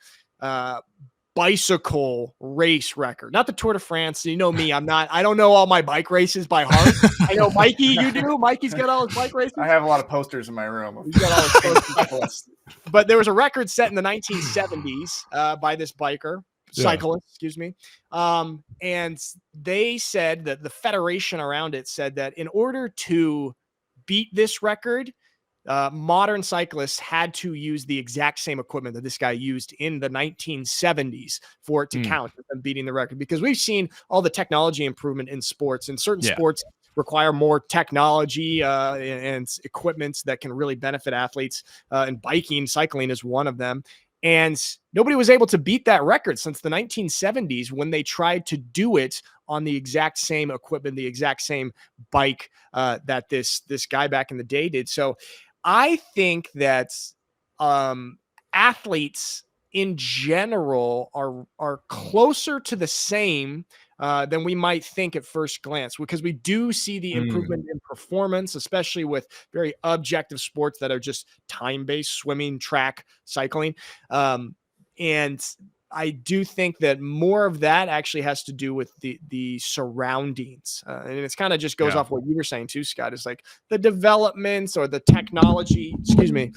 bicycle race record, not the Tour de France. You know me, I don't know all my bike races by heart. I know Mikey, you do. Mikey's got all his bike races. I have a lot of posters in my room. He's got all his posters. But there was a record set in the 1970s by this cyclist, excuse me. And they said that the federation around it said that in order to beat this record, modern cyclists had to use the exact same equipment that this guy used in the 1970s for it to count as them beating the record, because we've seen all the technology improvement in sports, and certain sports require more technology and equipment that can really benefit athletes, and cycling is one of them. And nobody was able to beat that record since the 1970s when they tried to do it on the exact same equipment, the exact same bike that this guy back in the day did. So I think that athletes in general are closer to the same than we might think at first glance, because we do see the improvement in performance, especially with very objective sports that are just time-based, swimming, track, cycling. And I do think that more of that actually has to do with the surroundings. And it's kind of just goes off what you were saying too, Scott. It's like the developments or the technology, excuse me.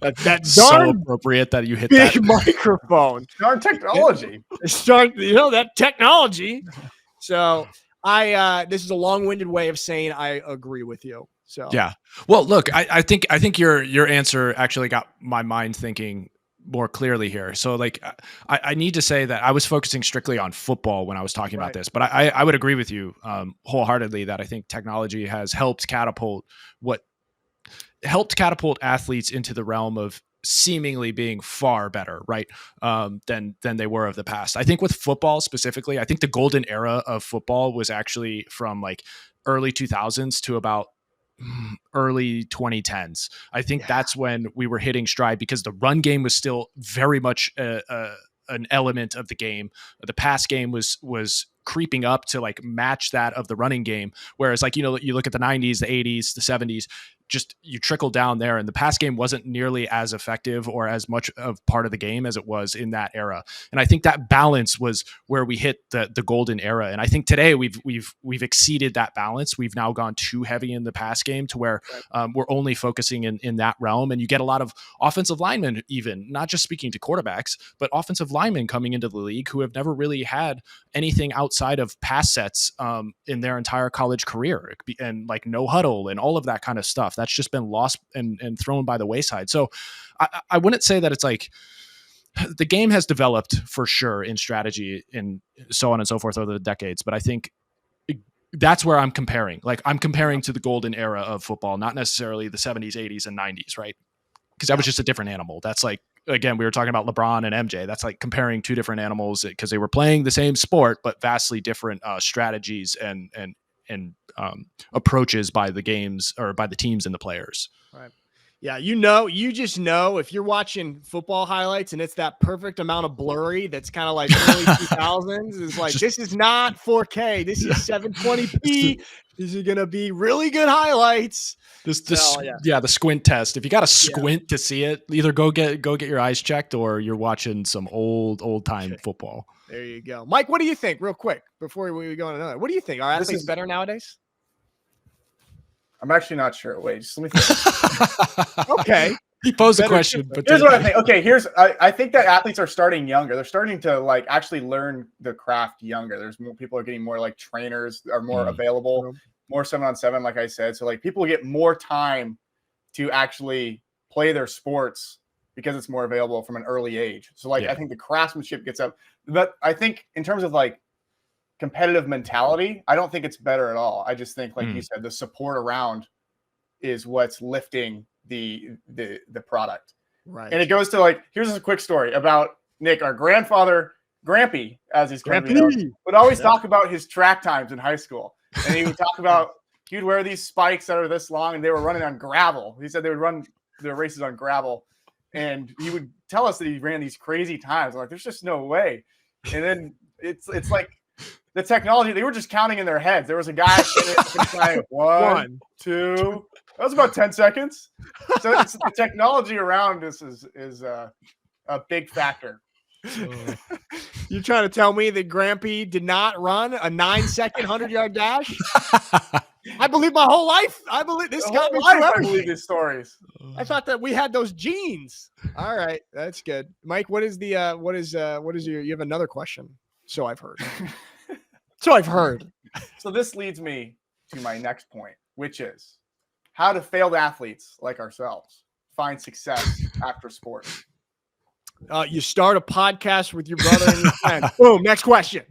That so appropriate that you hit big that microphone. Darn technology. That technology. So this is a long-winded way of saying I agree with you. So yeah. Well, look, I think your answer actually got my mind thinking more clearly here. So like, I need to say that I was focusing strictly on football when I was talking about this, but I would agree with you wholeheartedly that I think technology has helped catapult athletes into the realm of seemingly being far better, right? Than they were of the past. I think with football specifically, I think the golden era of football was actually from like early 2000s to about early 2010s. I think that's when we were hitting stride, because the run game was still very much an element of the game. The pass game was creeping up to like match that of the running game. Whereas like, you look at the 90s, the 80s, the 70s, just you trickle down there, and the pass game wasn't nearly as effective or as much of part of the game as it was in that era. And I think that balance was where we hit the golden era. And I think today we've exceeded that balance. We've now gone too heavy in the pass game to where we're only focusing in that realm. And you get a lot of offensive linemen, even not just speaking to quarterbacks, but offensive linemen coming into the league who have never really had anything outside of pass sets in their entire college career, and like no huddle and all of that kind of stuff. That's just been lost and thrown by the wayside. So I wouldn't say that it's like the game has developed for sure in strategy and so on and so forth over the decades. But I think that's where I'm comparing. Like I'm comparing to the golden era of football, not necessarily the 70s, 80s, and 90s, right? Because that was just a different animal. That's like, again, we were talking about LeBron and MJ. That's like comparing two different animals because they were playing the same sport, but vastly different strategies and approaches by the games or by the teams and the players. Right. Yeah. You just know if you're watching football highlights and it's that perfect amount of blurry that's kind of like early 2000s, is like, this is not 4K. This is 720p. These are going to be really good highlights. The squint test. If you got to squint to see it, either go get your eyes checked or you're watching some old time football. There you go. Mike, what do you think real quick before we go on another? What do you think? Are athletes better nowadays? I'm actually not sure. Wait, just let me think. Okay. He posed a question, but here's what I think. Okay, I think that athletes are starting younger. They're starting to like actually learn the craft younger. There's more people are getting more like trainers are more available, more 7-on-7, like I said. So like people get more time to actually play their sports because it's more available from an early age. So like I think the craftsmanship gets up. But I think in terms of like competitive mentality, I don't think it's better at all. I just think, like you said, the support around is what's lifting the product. Right. And it goes to like, here's a quick story about Nick, our grandfather, Grampy, as he's coming known, would always talk about his track times in high school. And he would talk about, he would wear these spikes that are this long and they were running on gravel. He said they would run their races on gravel. And he would tell us that he ran these crazy times. I'm like, there's just no way. And then it's like the technology, they were just counting in their heads. There was a guy saying 1, 2. That was about 10 seconds. So it's the technology around this is a big factor. You're trying to tell me that Grampy did not run a 9-second 100-yard dash? I believe my whole life. I believe this got me through everything. I believe these stories. I thought that we had those genes. All right, that's good. Mike, what is your? You have another question? So I've heard. So this leads me to my next point, which is how do failed athletes like ourselves find success after sports? You start a podcast with your brother and your friend. Boom. Next question.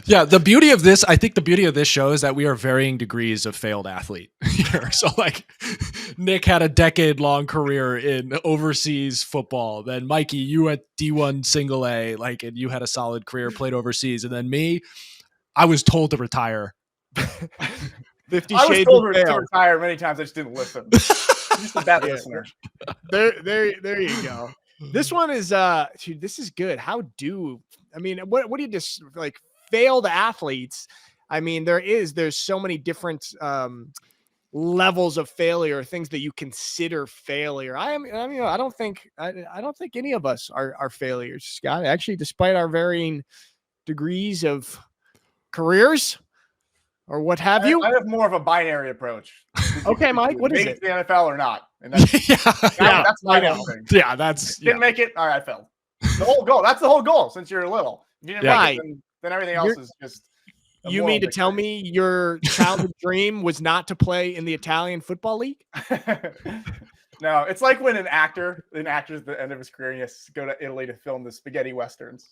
Yeah. The beauty of this, I think the beauty of this show is that we are varying degrees of failed athlete here. So like Nick had a decade-long career in overseas football. Then Mikey, you at D1 single A, like, and you had a solid career, played overseas. And then me, I was told to retire. 50 I was Shades told of to Fail. retire many times. I just didn't listen. just a bad Yeah. listener. There you go. This one is dude, this is good. What do you just like failed athletes? I mean, there's so many different levels of failure, things that you consider failure. I don't think any of us are failures, Scott. Actually, despite our varying degrees of careers or what have you. I have more of a binary approach. Okay, Mike, what is make it? the NFL or not? And that's that's my whole thing. Yeah, that's Didn't make it. All right, I failed. The whole goal. That's the whole goal. Since you're little, if you didn't make it, then everything else is just. You mean to tell me your childhood dream was not to play in the Italian football league? No, it's like when an actor's at the end of his career, he has to go to Italy to film the spaghetti westerns.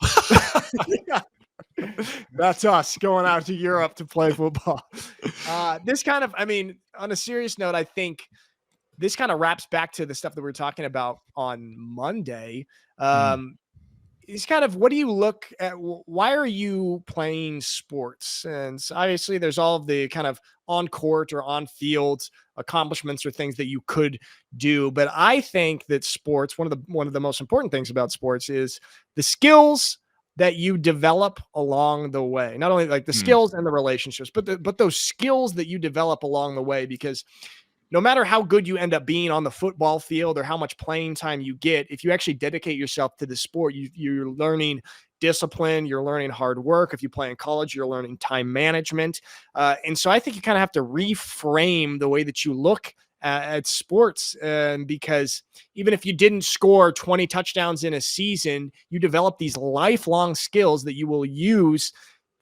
Yeah. That's us going out to Europe to play football. This kind of, on a serious note, I think this kind of wraps back to the stuff that we were talking about on Monday. It's kind of, what do you look at? Why are you playing sports? And so obviously there's all of the kind of on court or on field accomplishments or things that you could do. But I think that sports, one of the most important things about sports is the skills that you develop along the way. Not only like the skills and the relationships, but those skills that you develop along the way, because no matter how good you end up being on the football field or how much playing time you get, if you actually dedicate yourself to the sport, you're learning discipline, you're learning hard work. If you play in college, you're learning time management. And so I think you kind of have to reframe the way that you look at sports, because even if you didn't score 20 touchdowns in a season, you develop these lifelong skills that you will use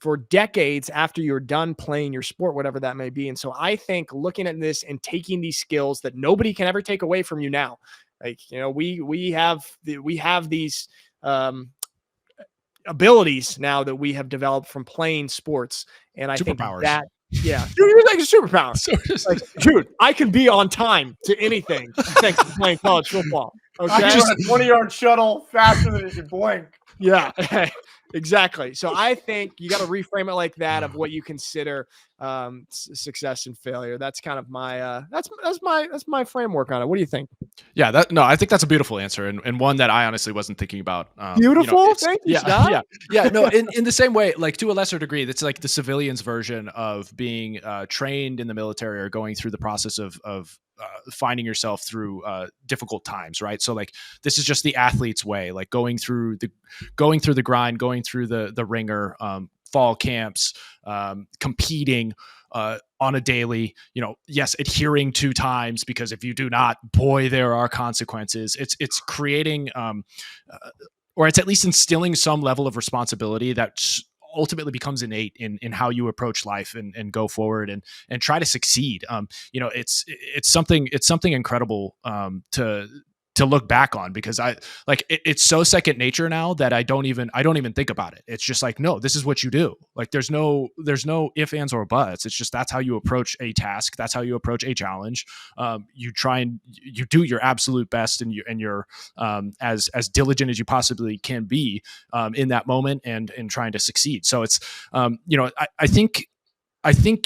for decades after you're done playing your sport, whatever that may be. And so I think looking at this and taking these skills that nobody can ever take away from you now, like, we have these abilities now that we have developed from playing sports. And I think that, yeah, dude, you're like a superpower. Like, dude, I can be on time to anything thanks to playing college football. Okay, I run a 20-yard shuttle faster than you can blink. Yeah, exactly. So I think you got to reframe it like that, of what you consider success and failure. That's kind of my that's my framework on it. What do you think? Yeah, I think that's a beautiful answer, and one that I honestly wasn't thinking about. Beautiful, thank you, Scott. Yeah. No, in the same way, like to a lesser degree, that's like the civilian's version of being trained in the military or going through the process of finding yourself through difficult times, right? So like this is just the athlete's way, like going through the grind, going through the ringer, fall camps, competing on a daily, yes, adhering to times, because if you do not, boy, there are consequences. It's creating, or it's at least instilling some level of responsibility that ultimately becomes innate in how you approach life and go forward and try to succeed. It's something incredible to look back on, because it's so second nature now that I don't even think about it. It's just like, no, this is what you do. Like there's no ifs, ands, or buts. It's just, that's how you approach a task. That's how you approach a challenge. You try and you do your absolute best, and you're as diligent as you possibly can be in that moment and trying to succeed. So it's I think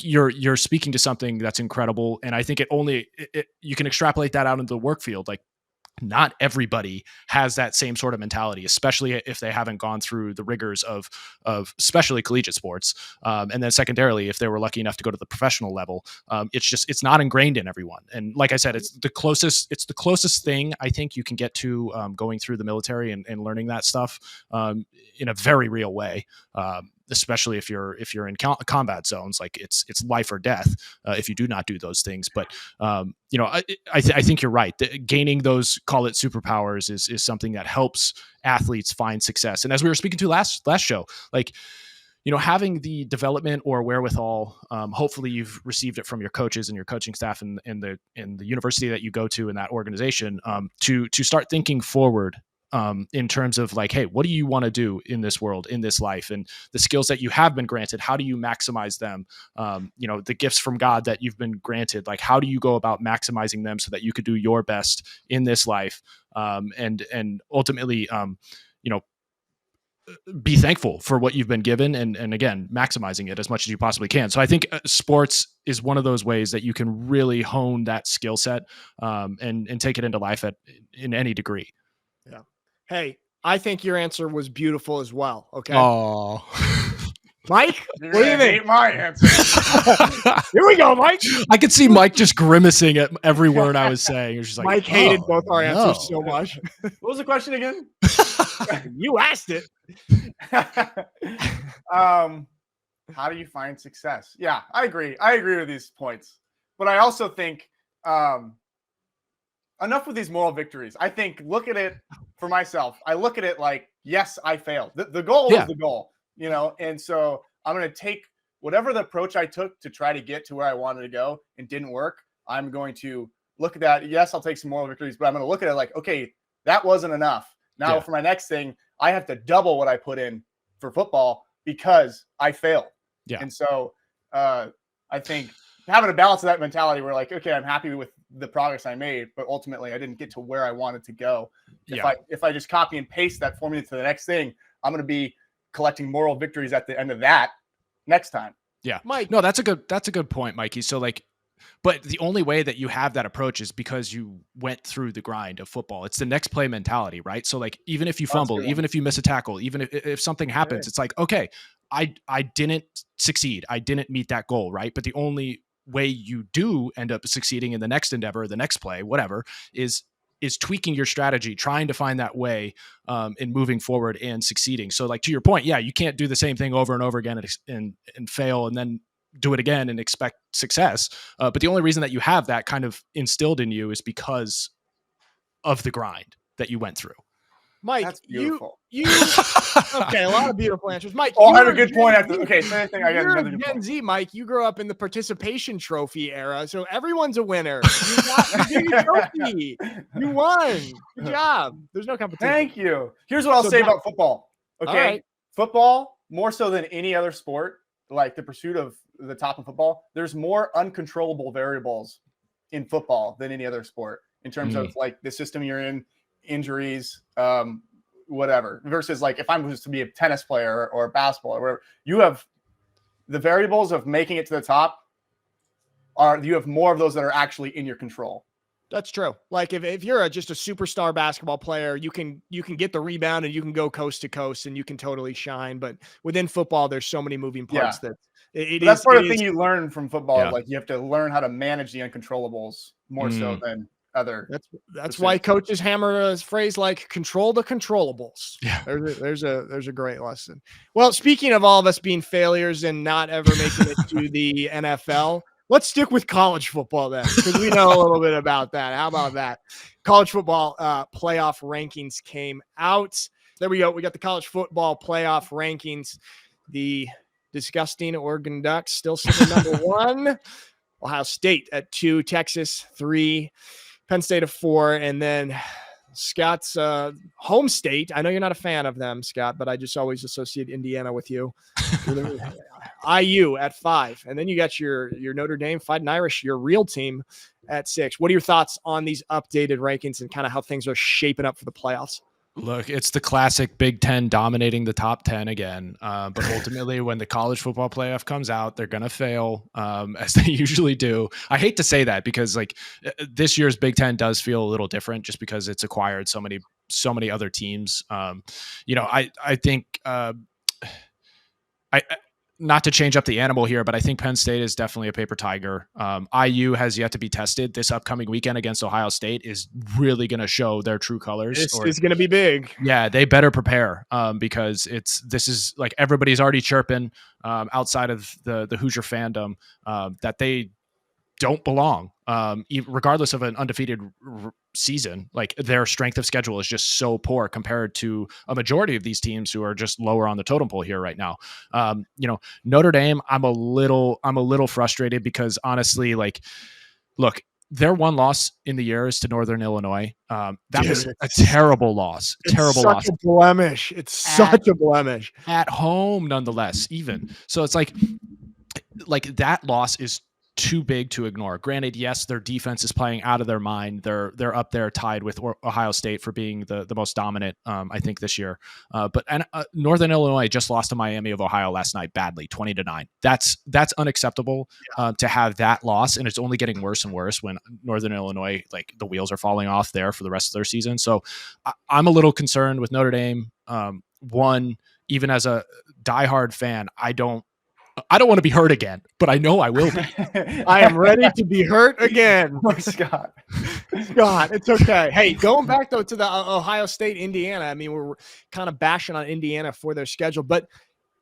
you're speaking to something that's incredible, and I think you can extrapolate that out into the work field. Like, not everybody has that same sort of mentality, especially if they haven't gone through the rigors of especially collegiate sports. And then secondarily, if they were lucky enough to go to the professional level, it's not ingrained in everyone. And like I said, it's the closest thing I think you can get to going through the military and learning that stuff in a very real way. Especially if you're in combat zones, like it's life or death if you do not do those things. But I think you're right. Gaining those, call it superpowers, is something that helps athletes find success. And as we were speaking to last show, like, having the development or wherewithal, hopefully you've received it from your coaches and your coaching staff and the university that you go to in that organization, to start thinking forward. In terms of like, hey, what do you want to do in this world, in this life, and the skills that you have been granted, how do you maximize them? The gifts from God that you've been granted, like, how do you go about maximizing them so that you could do your best in this life? And ultimately, be thankful for what you've been given, and again, maximizing it as much as you possibly can. So I think sports is one of those ways that you can really hone that skill set, and take it into life in any degree. Yeah. Hey, I think your answer was beautiful as well. Okay. Oh, Mike, You're what do you gonna think? hate my answer. Here we go, Mike. I could see Mike just grimacing at every word I was saying. He was just like, Mike hated "Oh, both our no." answers so much. What was the question again? You asked it. How do you find success? Yeah, I agree. I agree with these points, but I also think enough with these moral victories. I think look at it for myself. I look at it like, yes, I failed. The goal was the goal, and so I'm going to take whatever the approach I took to try to get to where I wanted to go and didn't work. I'm going to look at that. Yes, I'll take some moral victories, but I'm going to look at it like, okay, that wasn't enough. Now for my next thing, I have to double what I put in for football because I failed. Yeah. And so I think having a balance of that mentality where like, okay, I'm happy with the progress I made, but ultimately I didn't get to where I wanted to go. If I just copy and paste that formula to the next thing, I'm going to be collecting moral victories at the end of that next time. Yeah. Mike. No, that's a good point, Mikey. So like, but the only way that you have that approach is because you went through the grind of football. It's the next play mentality, right? So like, even if you fumble, even if you miss a tackle, even if something happens, it's like, okay, I didn't succeed. I didn't meet that goal, right? But the only way you do end up succeeding in the next endeavor, the next play, whatever, is tweaking your strategy, trying to find that way in moving forward and succeeding. So like, to your point, yeah, you can't do the same thing over and over again and fail and then do it again and expect success. But the only reason that you have that kind of instilled in you is because of the grind that you went through. Mike, that's beautiful. Okay, a lot of beautiful answers. Mike, I have a good point after. Okay, so anything I got you're another good Gen point. Z, Mike. You grew up in the participation trophy era, so everyone's a winner. You got your trophy. You won. Good job. There's no competition. Thank you. Here's what I'll say about football. Okay, right. Football more so than any other sport, like the pursuit of the top in football. There's more uncontrollable variables in football than any other sport in terms of like the system you're in, injuries, whatever, versus like if I'm supposed to be a tennis player or a basketball or whatever, you have the variables of making it to the top you have more of those that are actually in your control. That's true. Like if you're just a superstar basketball player, you can get the rebound and you can go coast to coast and you can totally shine. But within football, there's so many moving parts that that's part of the thing you learn from football. Yeah. Like you have to learn how to manage the uncontrollables more so than other. That's why coaches hammer a phrase like control the controllables. Yeah. There's a great lesson. Well, speaking of all of us being failures and not ever making it to the NFL, let's stick with college football then, because we know a little bit about that. How about that? College football playoff rankings came out. There we go. We got the college football playoff rankings. The disgusting Oregon Ducks still sitting number 1. Ohio State at 2. Texas 3. Penn State at 4. And then Scott's home state. I know you're not a fan of them, Scott, but I just always associate Indiana with you. IU at 5. And then you got your Notre Dame Fighting Irish, your real team, at 6. What are your thoughts on these updated rankings and kind of how things are shaping up for the playoffs? Look, it's the classic Big Ten dominating the top 10 again. But ultimately, when the college football playoff comes out, they're going to fail, as they usually do. I hate to say that because like this year's Big Ten does feel a little different just because it's acquired so many other teams. I think not to change up the animal here, but I think Penn State is definitely a paper tiger. IU has yet to be tested. This upcoming weekend against Ohio State is really going to show their true colors. It's going to be big. Yeah, they better prepare because this is like everybody's already chirping outside of the Hoosier fandom that they don't belong, regardless of an undefeated season. Like their strength of schedule is just so poor compared to a majority of these teams who are just lower on the totem pole here right now. Notre Dame, I'm a little frustrated because honestly, like, look, their one loss in the year is to Northern Illinois. That was a terrible loss. Terrible loss. Such a blemish. It's such a blemish at home, nonetheless. Even so, it's like that loss is too big to ignore. Granted, yes, their defense is playing out of their mind. They're up there tied with Ohio State for being the most dominant, I think, this year. But Northern Illinois just lost to Miami of Ohio last night badly, 20-9. That's unacceptable to have that loss, and it's only getting worse and worse when Northern Illinois, like, the wheels are falling off there for the rest of their season. So I'm a little concerned with Notre Dame. One, even as a diehard fan, I don't want to be hurt again, but I know I will be. I am ready to be hurt again. Scott, it's okay. Hey, going back though to the Ohio State, Indiana. I mean, we're kind of bashing on Indiana for their schedule, but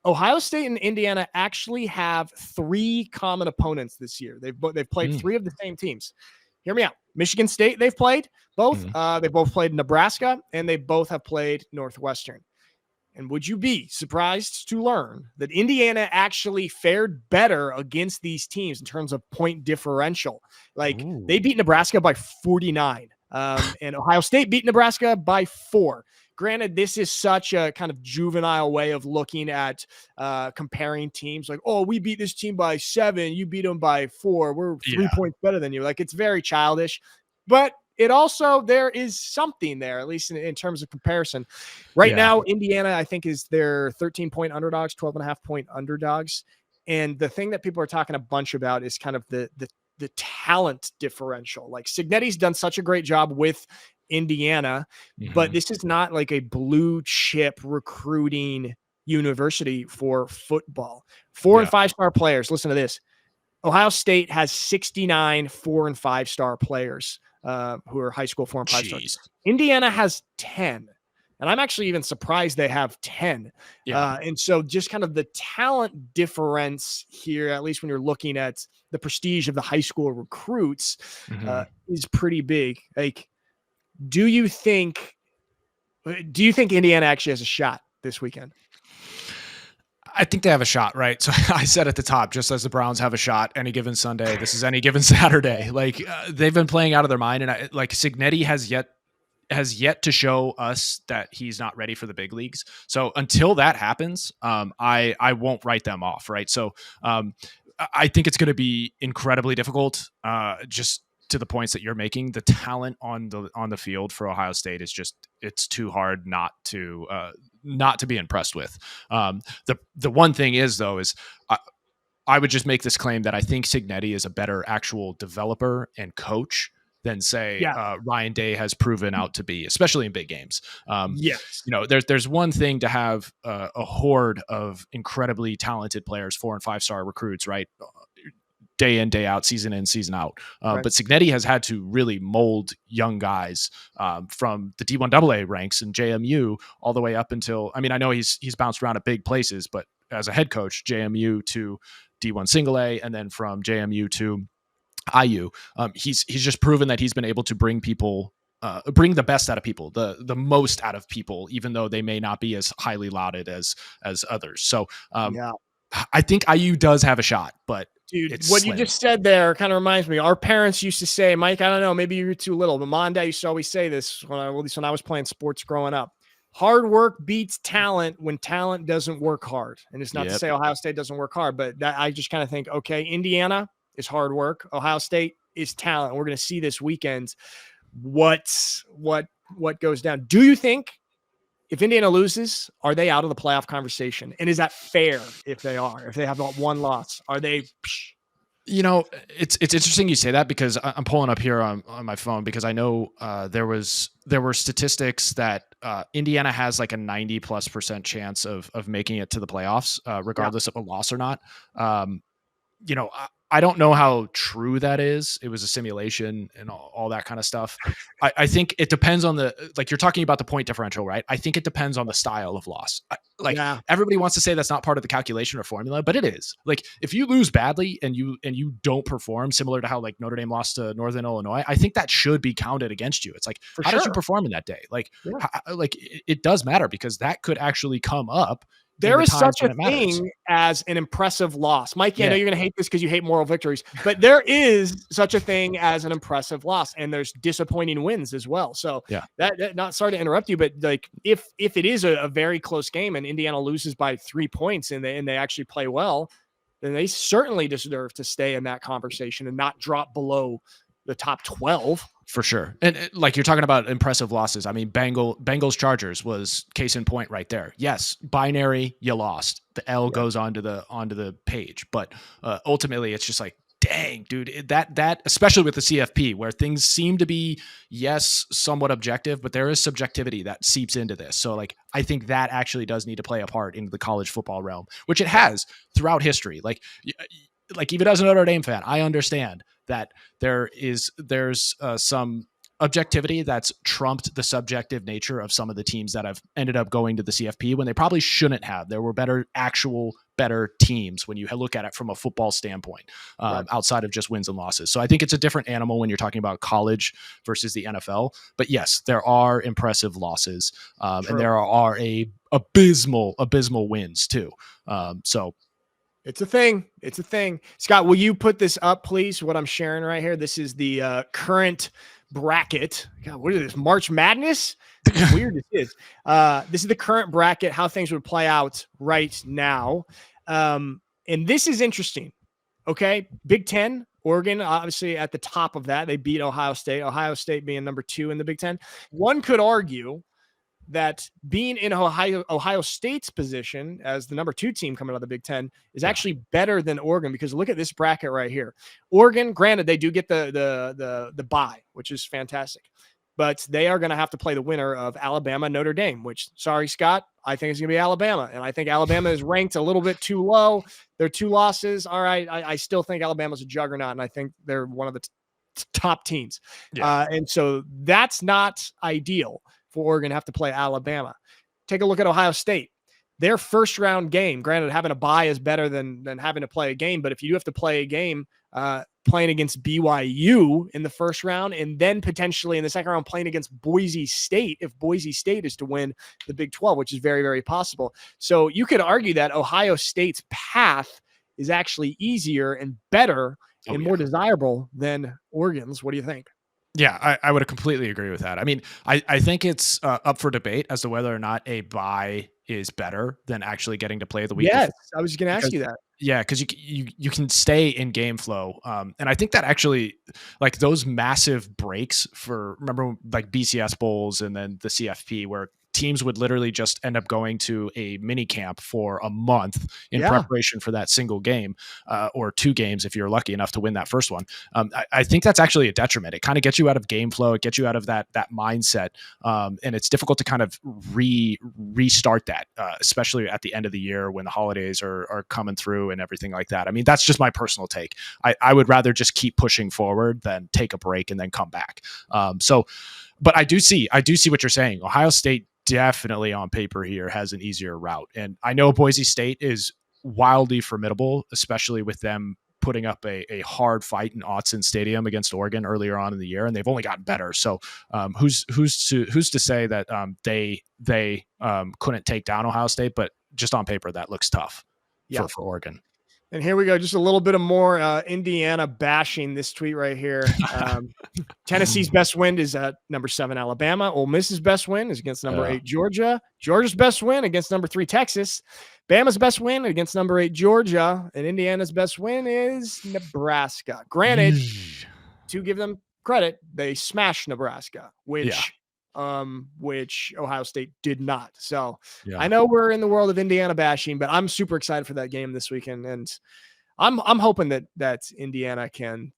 Ohio State and Indiana actually have 3 common opponents this year. They've played 3 of the same teams. Hear me out. Michigan State, they've played both. They both played Nebraska, and they both have played Northwestern. And would you be surprised to learn that Indiana actually fared better against these teams in terms of point differential? Like, they beat Nebraska by 49, and Ohio State beat Nebraska by 4. Granted, this is such a kind of juvenile way of looking at comparing teams. Like, oh, we beat this team by 7, you beat them by 4. We're 3 points better than you. Like, it's very childish, but it also, there is something there, at least in terms of comparison. Right now, Indiana, I think, is their 13-point underdogs, 12.5-point underdogs. And the thing that people are talking a bunch about is kind of the talent differential. Like, Cignetti's done such a great job with Indiana, but this is not like a blue chip recruiting university for football. 4- and 5-star players. Listen to this. Ohio State has 69 4- and 5-star players. Who are high school 4- and 5-stars. Indiana has 10. And I'm actually even surprised they have 10. And so just kind of the talent difference here, at least when you're looking at the prestige of the high school recruits, is pretty big. Like, do you think Indiana actually has a shot this weekend? I think they have a shot, right? So I said at the top, just as the Browns have a shot any given Sunday, this is any given Saturday. Like, they've been playing out of their mind, and Cignetti has yet to show us that he's not ready for the big leagues. So until that happens, I won't write them off, right? So I think it's going to be incredibly difficult. Just to the points that you're making, the talent on the field for Ohio State is just, it's too hard not to be impressed with. The one thing is, though, is I would just make this claim that I think Cignetti is a better actual developer and coach than, say, Ryan Day has proven out to be, especially in big games. There's one thing to have a horde of incredibly talented players, 4- and 5-star recruits, right? Day in, day out, season in, season out. But Cignetti has had to really mold young guys from the D1 AA ranks in JMU all the way up until, I mean, I know he's bounced around at big places, but as a head coach, JMU to D1 single A, and then from JMU to IU, he's just proven that he's been able to bring people, bring the best out of people, the most out of people, even though they may not be as highly lauded as others. So I think IU does have a shot, but dude, what slim. You just said there kind of reminds me. Our parents used to say, Mike, I don't know, maybe you're too little, but Mom and Dad used to always say this at least when I was playing sports growing up. Hard work beats talent when talent doesn't work hard. And it's not to say Ohio State doesn't work hard, but I just kind of think, okay, Indiana is hard work. Ohio State is talent. We're going to see this weekend what goes down. Do you think if Indiana loses, are they out of the playoff conversation? And is that fair if they are? If they have one loss, are they? You know, it's interesting you say that, because I'm pulling up here on my phone, because I know there were statistics that Indiana has like a 90+% chance of making it to the playoffs, regardless of a loss or not. I don't know how true that is. It was a simulation and all that kind of stuff. I think it depends on like you're talking about the point differential, right? I think it depends on the style of loss. Everybody wants to say that's not part of the calculation or formula, but it is. Like, if you lose badly and you don't perform, similar to how like Notre Dame lost to Northern Illinois, I think that should be counted against you. It's like, how did you perform in that day? Like, it does matter, because that could actually come up. There is such a thing as an impressive loss. Mike, I know you're going to hate this because you hate moral victories, but there is such a thing as an impressive loss, and there's disappointing wins as well. So that not sorry to interrupt you, but like if it is a very close game and Indiana loses by 3 points and they actually play well, then they certainly deserve to stay in that conversation and not drop below the top 12. For sure. And like you're talking about impressive losses. I mean, Bengals Chargers was case in point right there. Yes, binary, you lost. The L goes onto the page, but ultimately it's just like, dang, dude, that especially with the CFP where things seem to be, yes, somewhat objective, but there is subjectivity that seeps into this. So like, I think that actually does need to play a part into the college football realm, which it has throughout history. Like even as a Notre Dame fan, I understand that there's some objectivity that's trumped the subjective nature of some of the teams that have ended up going to the CFP when they probably shouldn't have. There were better teams when you look at it from a football standpoint, outside of just wins and losses. So I think it's a different animal when you're talking about college versus the NFL. But yes, there are impressive losses, and there are abysmal wins too. So it's a thing. It's a thing. Scott, will you put this up, please? What I'm sharing right here. This is the current bracket. God, what is this? March Madness? Weird this is. This is the current bracket, how things would play out right now. And this is interesting. Okay. Big Ten, Oregon, obviously at the top of that. They beat Ohio State being number 2 in the Big Ten. One could argue that being in Ohio State's position as the number 2 team coming out of the Big Ten is actually better than Oregon, because look at this bracket right here. Oregon, granted, they do get the bye, which is fantastic, but they are going to have to play the winner of Alabama, Notre Dame, which, sorry, Scott, I think it's going to be Alabama. And I think Alabama is ranked a little bit too low. They're 2 losses. All right. I still think Alabama's a juggernaut, and I think they're one of the top teams. Yeah. And so that's not ideal for Oregon to have to play Alabama. Take a look at Ohio State. Their first round game, granted, having a bye is better than having to play a game, but if you have to play a game playing against BYU in the first round, and then potentially in the second round playing against Boise State, if Boise State is to win the Big 12, which is very, very possible. So you could argue that Ohio State's path is actually easier and better and more desirable than Oregon's. What do you think? Yeah, I would completely agree with that. I mean, I think it's up for debate as to whether or not a bye is better than actually getting to play the week. Yes, I was going to ask you that. Yeah, because you can stay in game flow, and I think that actually, like those massive breaks for, remember like BCS bowls and then the CFP, where teams would literally just end up going to a mini camp for a month in preparation for that single game, or 2 games if you're lucky enough to win that first one. I think that's actually a detriment. It kind of gets you out of game flow. It gets you out of that mindset, and it's difficult to kind of restart that, especially at the end of the year when the holidays are coming through and everything like that. I mean, that's just my personal take. I would rather just keep pushing forward than take a break and then come back. But I do see what you're saying. Ohio State definitely on paper here has an easier route. And I know Boise State is wildly formidable, especially with them putting up a hard fight in Autzen Stadium against Oregon earlier on in the year, and they've only gotten better. So who's to say that they couldn't take down Ohio State? But just on paper, that looks tough for Oregon. And here we go. Just a little bit of more Indiana bashing. This tweet right here. Tennessee's best win is at number 7 Alabama. Ole Miss's best win is against number 8 Georgia. Georgia's best win against number 3 Texas. Bama's best win against number 8 Georgia. And Indiana's best win is Nebraska. Granted, to give them credit, they smashed Nebraska, which Ohio State did not. So I know we're in the world of Indiana bashing, but I'm super excited for that game this weekend. And I'm hoping that Indiana can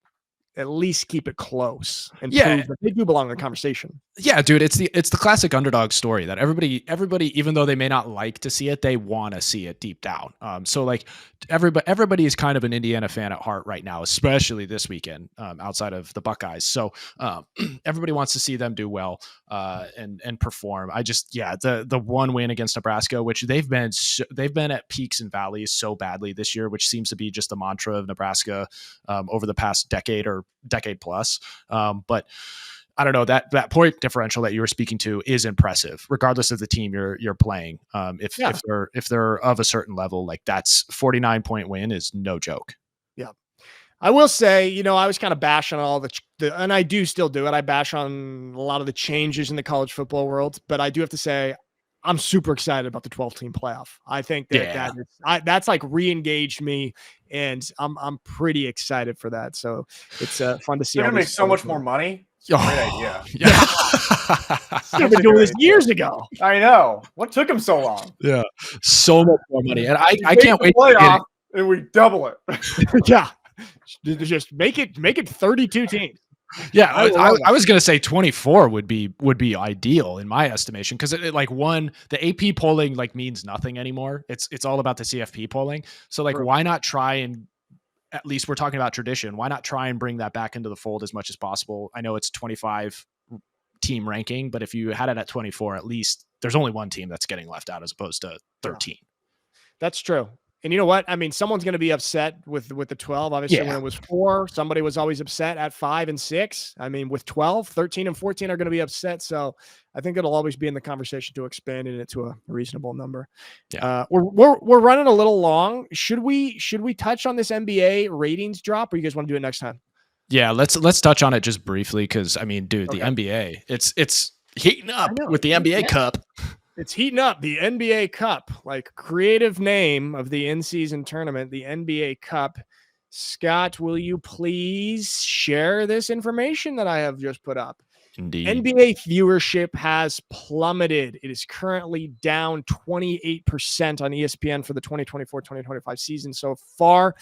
at least keep it close and prove that they do belong in the conversation. Yeah, dude, it's the classic underdog story that everybody, even though they may not like to see it, they want to see it deep down. So like everybody is kind of an Indiana fan at heart right now, especially this weekend, outside of the Buckeyes. So everybody wants to see them do well and perform. The one win against Nebraska, which they've been at peaks and valleys so badly this year, which seems to be just the mantra of Nebraska over the past decade or decade plus. But I don't know, that point differential that you were speaking to is impressive, regardless of the team you're playing. If they're of a certain level, like that's 49-point win is no joke. Yeah. I will say, I was kind of bashing all the and I do still do it. I bash on a lot of the changes in the college football world, but I do have to say, I'm super excited about the 12-team playoff. I think that that's like re-engaged me, and I'm pretty excited for that. So it's fun to see. They're gonna make so much more money. It's a great idea. Yeah. I've been doing this years ago. I know. What took them so long? Yeah. So much more money. And I can't wait to playoff, and we double it. Yeah. Just make it 32 teams. Yeah, I was gonna say 24 would be ideal in my estimation, because it like the AP polling like means nothing anymore. It's all about the CFP polling. So like, why not try and, at least we're talking about tradition, why not try and bring that back into the fold as much as possible? I know it's 25 team ranking, but if you had it at 24, at least there's only one team that's getting left out as opposed to 13. That's true. And you know what? I mean, someone's going to be upset with the 12. Obviously, when it was 4, somebody was always upset at 5 and 6. I mean, with 12, 13 and 14 are going to be upset. So I think it'll always be in the conversation to expand it to a reasonable number. Yeah. We're running a little long. Should we touch on this NBA ratings drop, or you guys want to do it next time? Yeah, let's touch on it just briefly, because I mean, dude, the NBA, it's heating up with the NBA Cup. It's heating up. The NBA Cup, like creative name of the in-season tournament, the NBA Cup. Scott, will you please share this information that I have just put up? Indeed. NBA viewership has plummeted. It is currently down 28% on ESPN for the 2024-2025 season so far.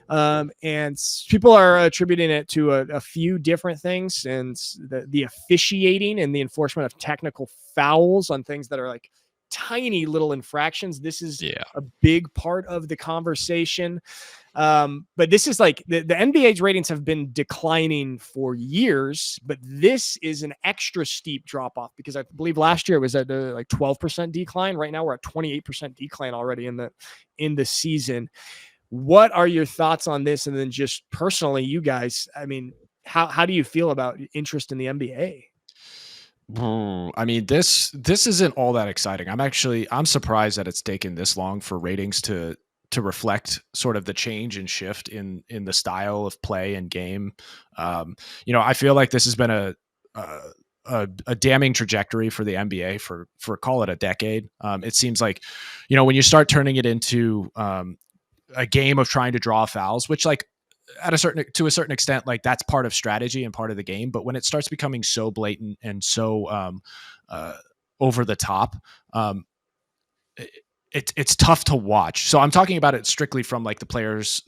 And people are attributing it to a few different things, and the officiating and the enforcement of technical fouls on things that are like tiny little infractions. This is a big part of the conversation. But this is like the NBA's ratings have been declining for years, but this is an extra steep drop off, because I believe last year it was at like 12% decline. Right now we're at 28% decline already in the season. What are your thoughts on this? And then just personally, you guys, I mean, how do you feel about interest in the NBA? I mean, this isn't all that exciting. I'm surprised that it's taken this long for ratings to reflect sort of the change and shift in the style of play and game. I feel like this has been a damning trajectory for the NBA for call it a decade. It seems like, when you start turning it into a game of trying to draw fouls, which like to a certain extent, like that's part of strategy and part of the game. But when it starts becoming so blatant and so over the top, it's tough to watch. So I'm talking about it strictly from like the players'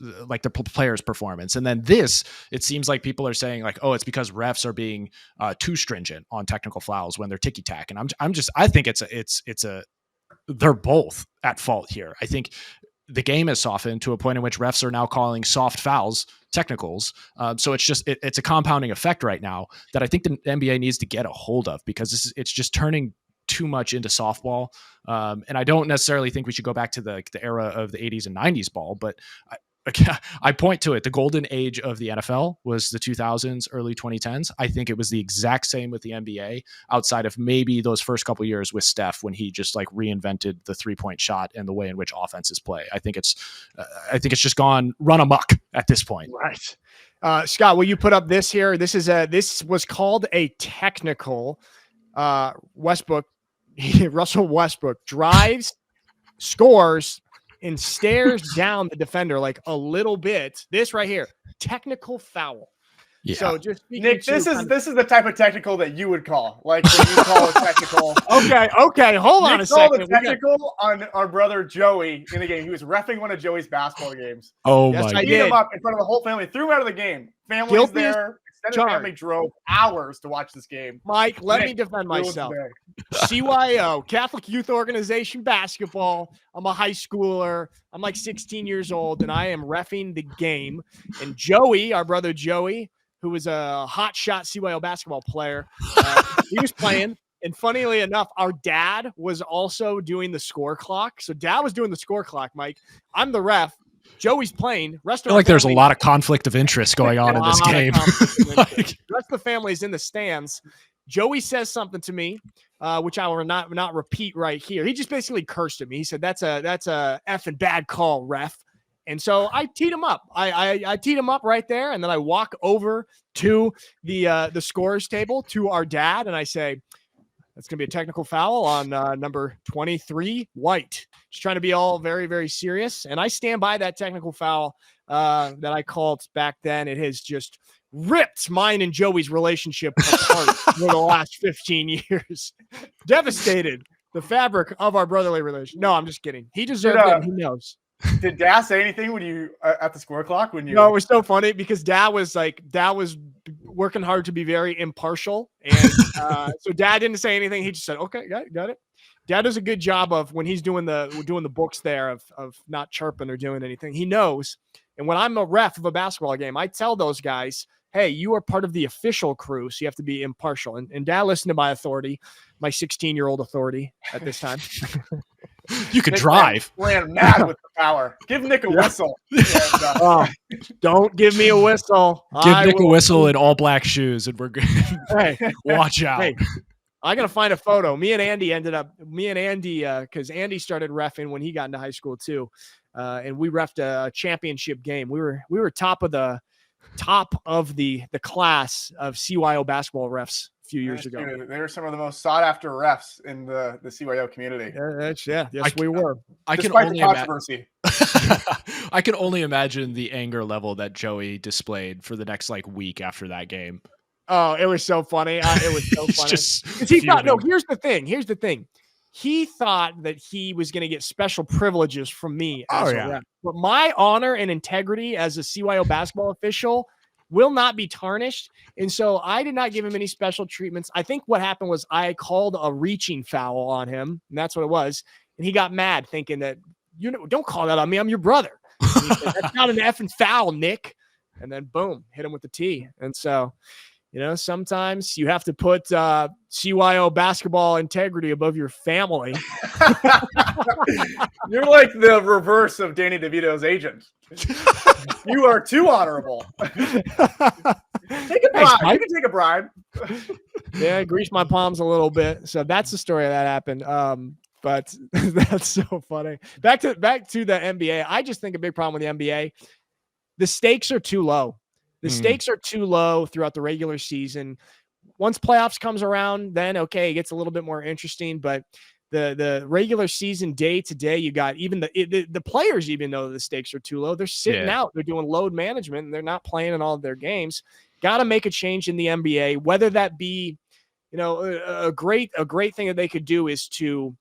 performance. And then it seems like people are saying like, oh, it's because refs are being too stringent on technical fouls when they're ticky tack. And I think they're both at fault here. I think the game has softened to a point in which refs are now calling soft fouls technicals. So it's a compounding effect right now that I think the NBA needs to get a hold of, because it's just turning too much into softball. And I don't necessarily think we should go back to the era of the 80s and 90s ball, but I point to it. The golden age of the NFL was the 2000s, early 2010s. I think it was the exact same with the NBA, outside of maybe those first couple of years with Steph, when he just like reinvented the 3-point shot and the way in which offenses play. I think it's just gone run amok at this point. Right. Scott, will you put up this here? This was called a technical. Russell Westbrook drives, scores, and stares down the defender like a little bit. This right here, technical foul. Yeah. So just Nick, this is the type of technical that you would call, like when you call a technical. Okay, hold on a second. Nick called a technical on our brother Joey in the game. He was reffing one of Joey's basketball games. Oh yes, my! I Beat did. him up in front of the whole family. Threw him out of the game. Family's there. Extended family drove hours to watch this game. Mike, let me defend myself. CYO, Catholic Youth Organization basketball. I'm a high schooler. I'm like 16 years old, and I am reffing the game. And Joey, our brother Joey, who was a hot shot CYO basketball player, he was playing. And funnily enough, our dad was also doing the score clock. So dad was doing the score clock, Mike. I'm the ref. Joey's playing. I feel like there's a lot of conflict of interest going on in this game. The rest of the family is in the stands. Joey says something to me, which I will not repeat right here. He just basically cursed at me. He said, "That's a effing bad call, ref." And so I teed him up. I teed him up right there, and then I walk over to the scores table to our dad, and I say, That's going to be a technical foul on number 23, White. Just trying to be all very, very serious. And I stand by that technical foul that I called back then. It has just ripped mine and Joey's relationship apart for the last 15 years. Devastated the fabric of our brotherly relationship. No, I'm just kidding. He deserved it, and he knows. Did Dad say anything when you at the score clock when you? No, it was so funny because Dad was working hard to be very impartial, and so Dad didn't say anything. He just said, "Okay, got it." Dad does a good job of when he's doing the books there of not chirping or doing anything. He knows. And when I'm a ref of a basketball game, I tell those guys, "Hey, you are part of the official crew, so you have to be impartial." And Dad listened to my authority, my 16-year-old authority at this time. You could drive. Ran mad with the power. Give Nick a whistle. And, don't give me a whistle. Give Nick a whistle in all black shoes, and we're good. Hey, watch out. Hey, I gotta find a photo. Me and Andy, because Andy started reffing when he got into high school too, and we reffed a championship game. We were top of the class of CYO basketball refs a few years ago. They were some of the most sought after refs in the CYO community. Yes, we were. I can only imagine the anger level that Joey displayed for the next week after that game. Oh, it was so funny. It was so funny. He thought, here's the thing. He thought that he was going to get special privileges from me as a ref. But my honor and integrity as a CYO basketball official will not be tarnished. And so I did not give him any special treatments. I think what happened was I called a reaching foul on him, and that's what it was. And he got mad thinking that, don't call that on me. I'm your brother. And he said, that's not an effing foul, Nick. And then boom, hit him with the T. And so, sometimes you have to put CYO basketball integrity above your family. You're like the reverse of Danny DeVito's agent. You are too honorable. Take a bribe. You can take a bribe. Yeah, grease my palms a little bit. So that's the story that happened. But that's so funny. Back to the NBA. I just think a big problem with the NBA, the stakes are too low. The stakes are too low throughout the regular season. Once playoffs comes around, then okay, it gets a little bit more interesting. But the regular season day to day, you got even the players even know the stakes are too low. They're sitting out. They're doing load management, and they're not playing in all of their games. Got to make a change in the NBA. Whether that be, a great thing that they could do is to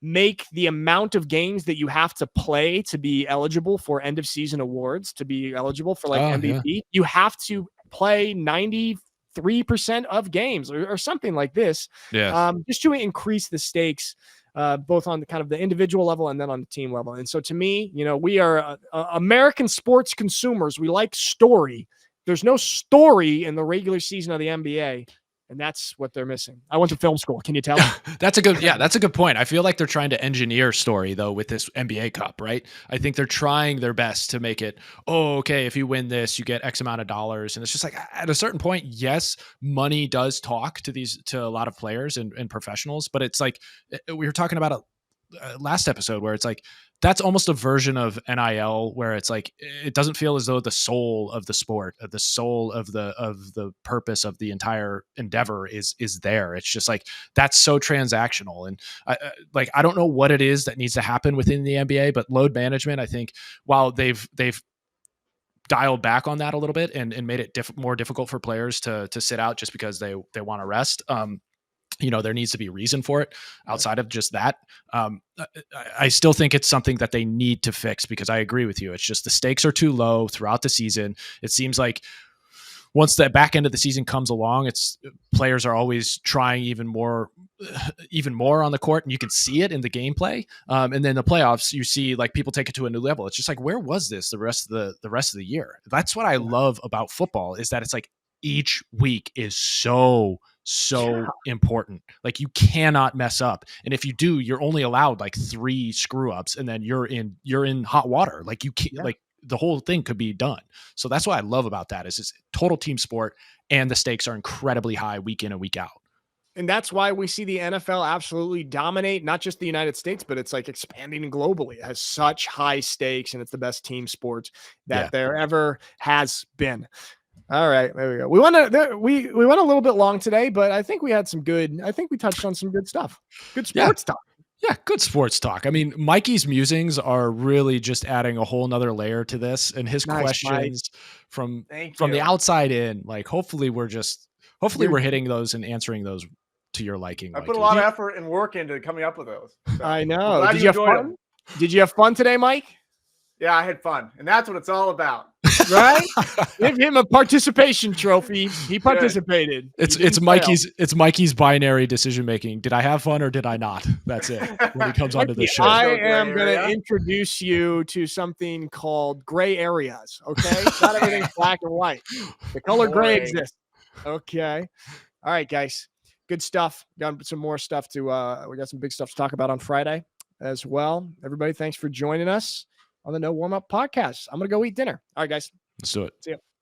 make the amount of games that you have to play to be eligible for end of season awards, to be eligible for MVP. Yeah. You have to play 93% of games or something like this. Yeah. Just to increase the stakes, both on the kind of the individual level and then on the team level. And so to me, we are American sports consumers. We like story. There's no story in the regular season of the NBA. And that's what they're missing. I went to film school. Can you tell? That's a good point. I feel like they're trying to engineer story though with this NBA Cup, right? I think they're trying their best to make it, okay, if you win this, you get X amount of dollars. And it's just like at a certain point, yes, money does talk to a lot of players and professionals, but it's like we were talking about last episode where it's like that's almost a version of NIL where it's like it doesn't feel as though the soul of the sport, the soul of the purpose of the entire endeavor is there. It's just like that's so transactional, and I don't know what it is that needs to happen within the NBA, but load management, I think, while they've dialed back on that a little bit and made it more difficult for players to sit out just because they want to rest. There needs to be a reason for it outside of just that. I still think it's something that they need to fix because I agree with you. It's just the stakes are too low throughout the season. It seems like once the back end of the season comes along, players are always trying even more on the court, and you can see it in the gameplay. And then the playoffs, you see like people take it to a new level. It's just like, where was this the rest of the year? That's what I love about football is that it's like each week is so important. Like you cannot mess up. And if you do, you're only allowed like 3 screw ups and then you're in hot water. Like you can't, like the whole thing could be done. So that's what I love about that is it's total team sport and the stakes are incredibly high week in and week out. And that's why we see the NFL absolutely dominate, not just the United States, but it's like expanding globally. It has such high stakes and it's the best team sport that there ever has been. All right, there we go. We went a little bit long today, but I think we had some good. I think we touched on some good stuff. Good sports talk. Yeah, good sports talk. I mean, Mikey's musings are really just adding a whole nother layer to this, and his questions from the outside in. Like, hopefully, we're hitting those and answering those to your liking. I put a lot of effort and work into coming up with those. So I know. Did you have fun? Did you have fun today, Mike? Yeah, I had fun, and that's what it's all about. Right? Give him a participation trophy. He participated. It's Mikey's binary decision making. Did I have fun or did I not? That's it. When he comes onto the show, I am going to introduce you to something called gray areas. Okay, not everything's black and white. The color gray exists. Okay. All right, guys. Good stuff. Got some more stuff we got some big stuff to talk about on Friday as well. Everybody, thanks for joining us on the No Warm Up Podcast. I'm going to go eat dinner. All right, guys. Let's do it. See you.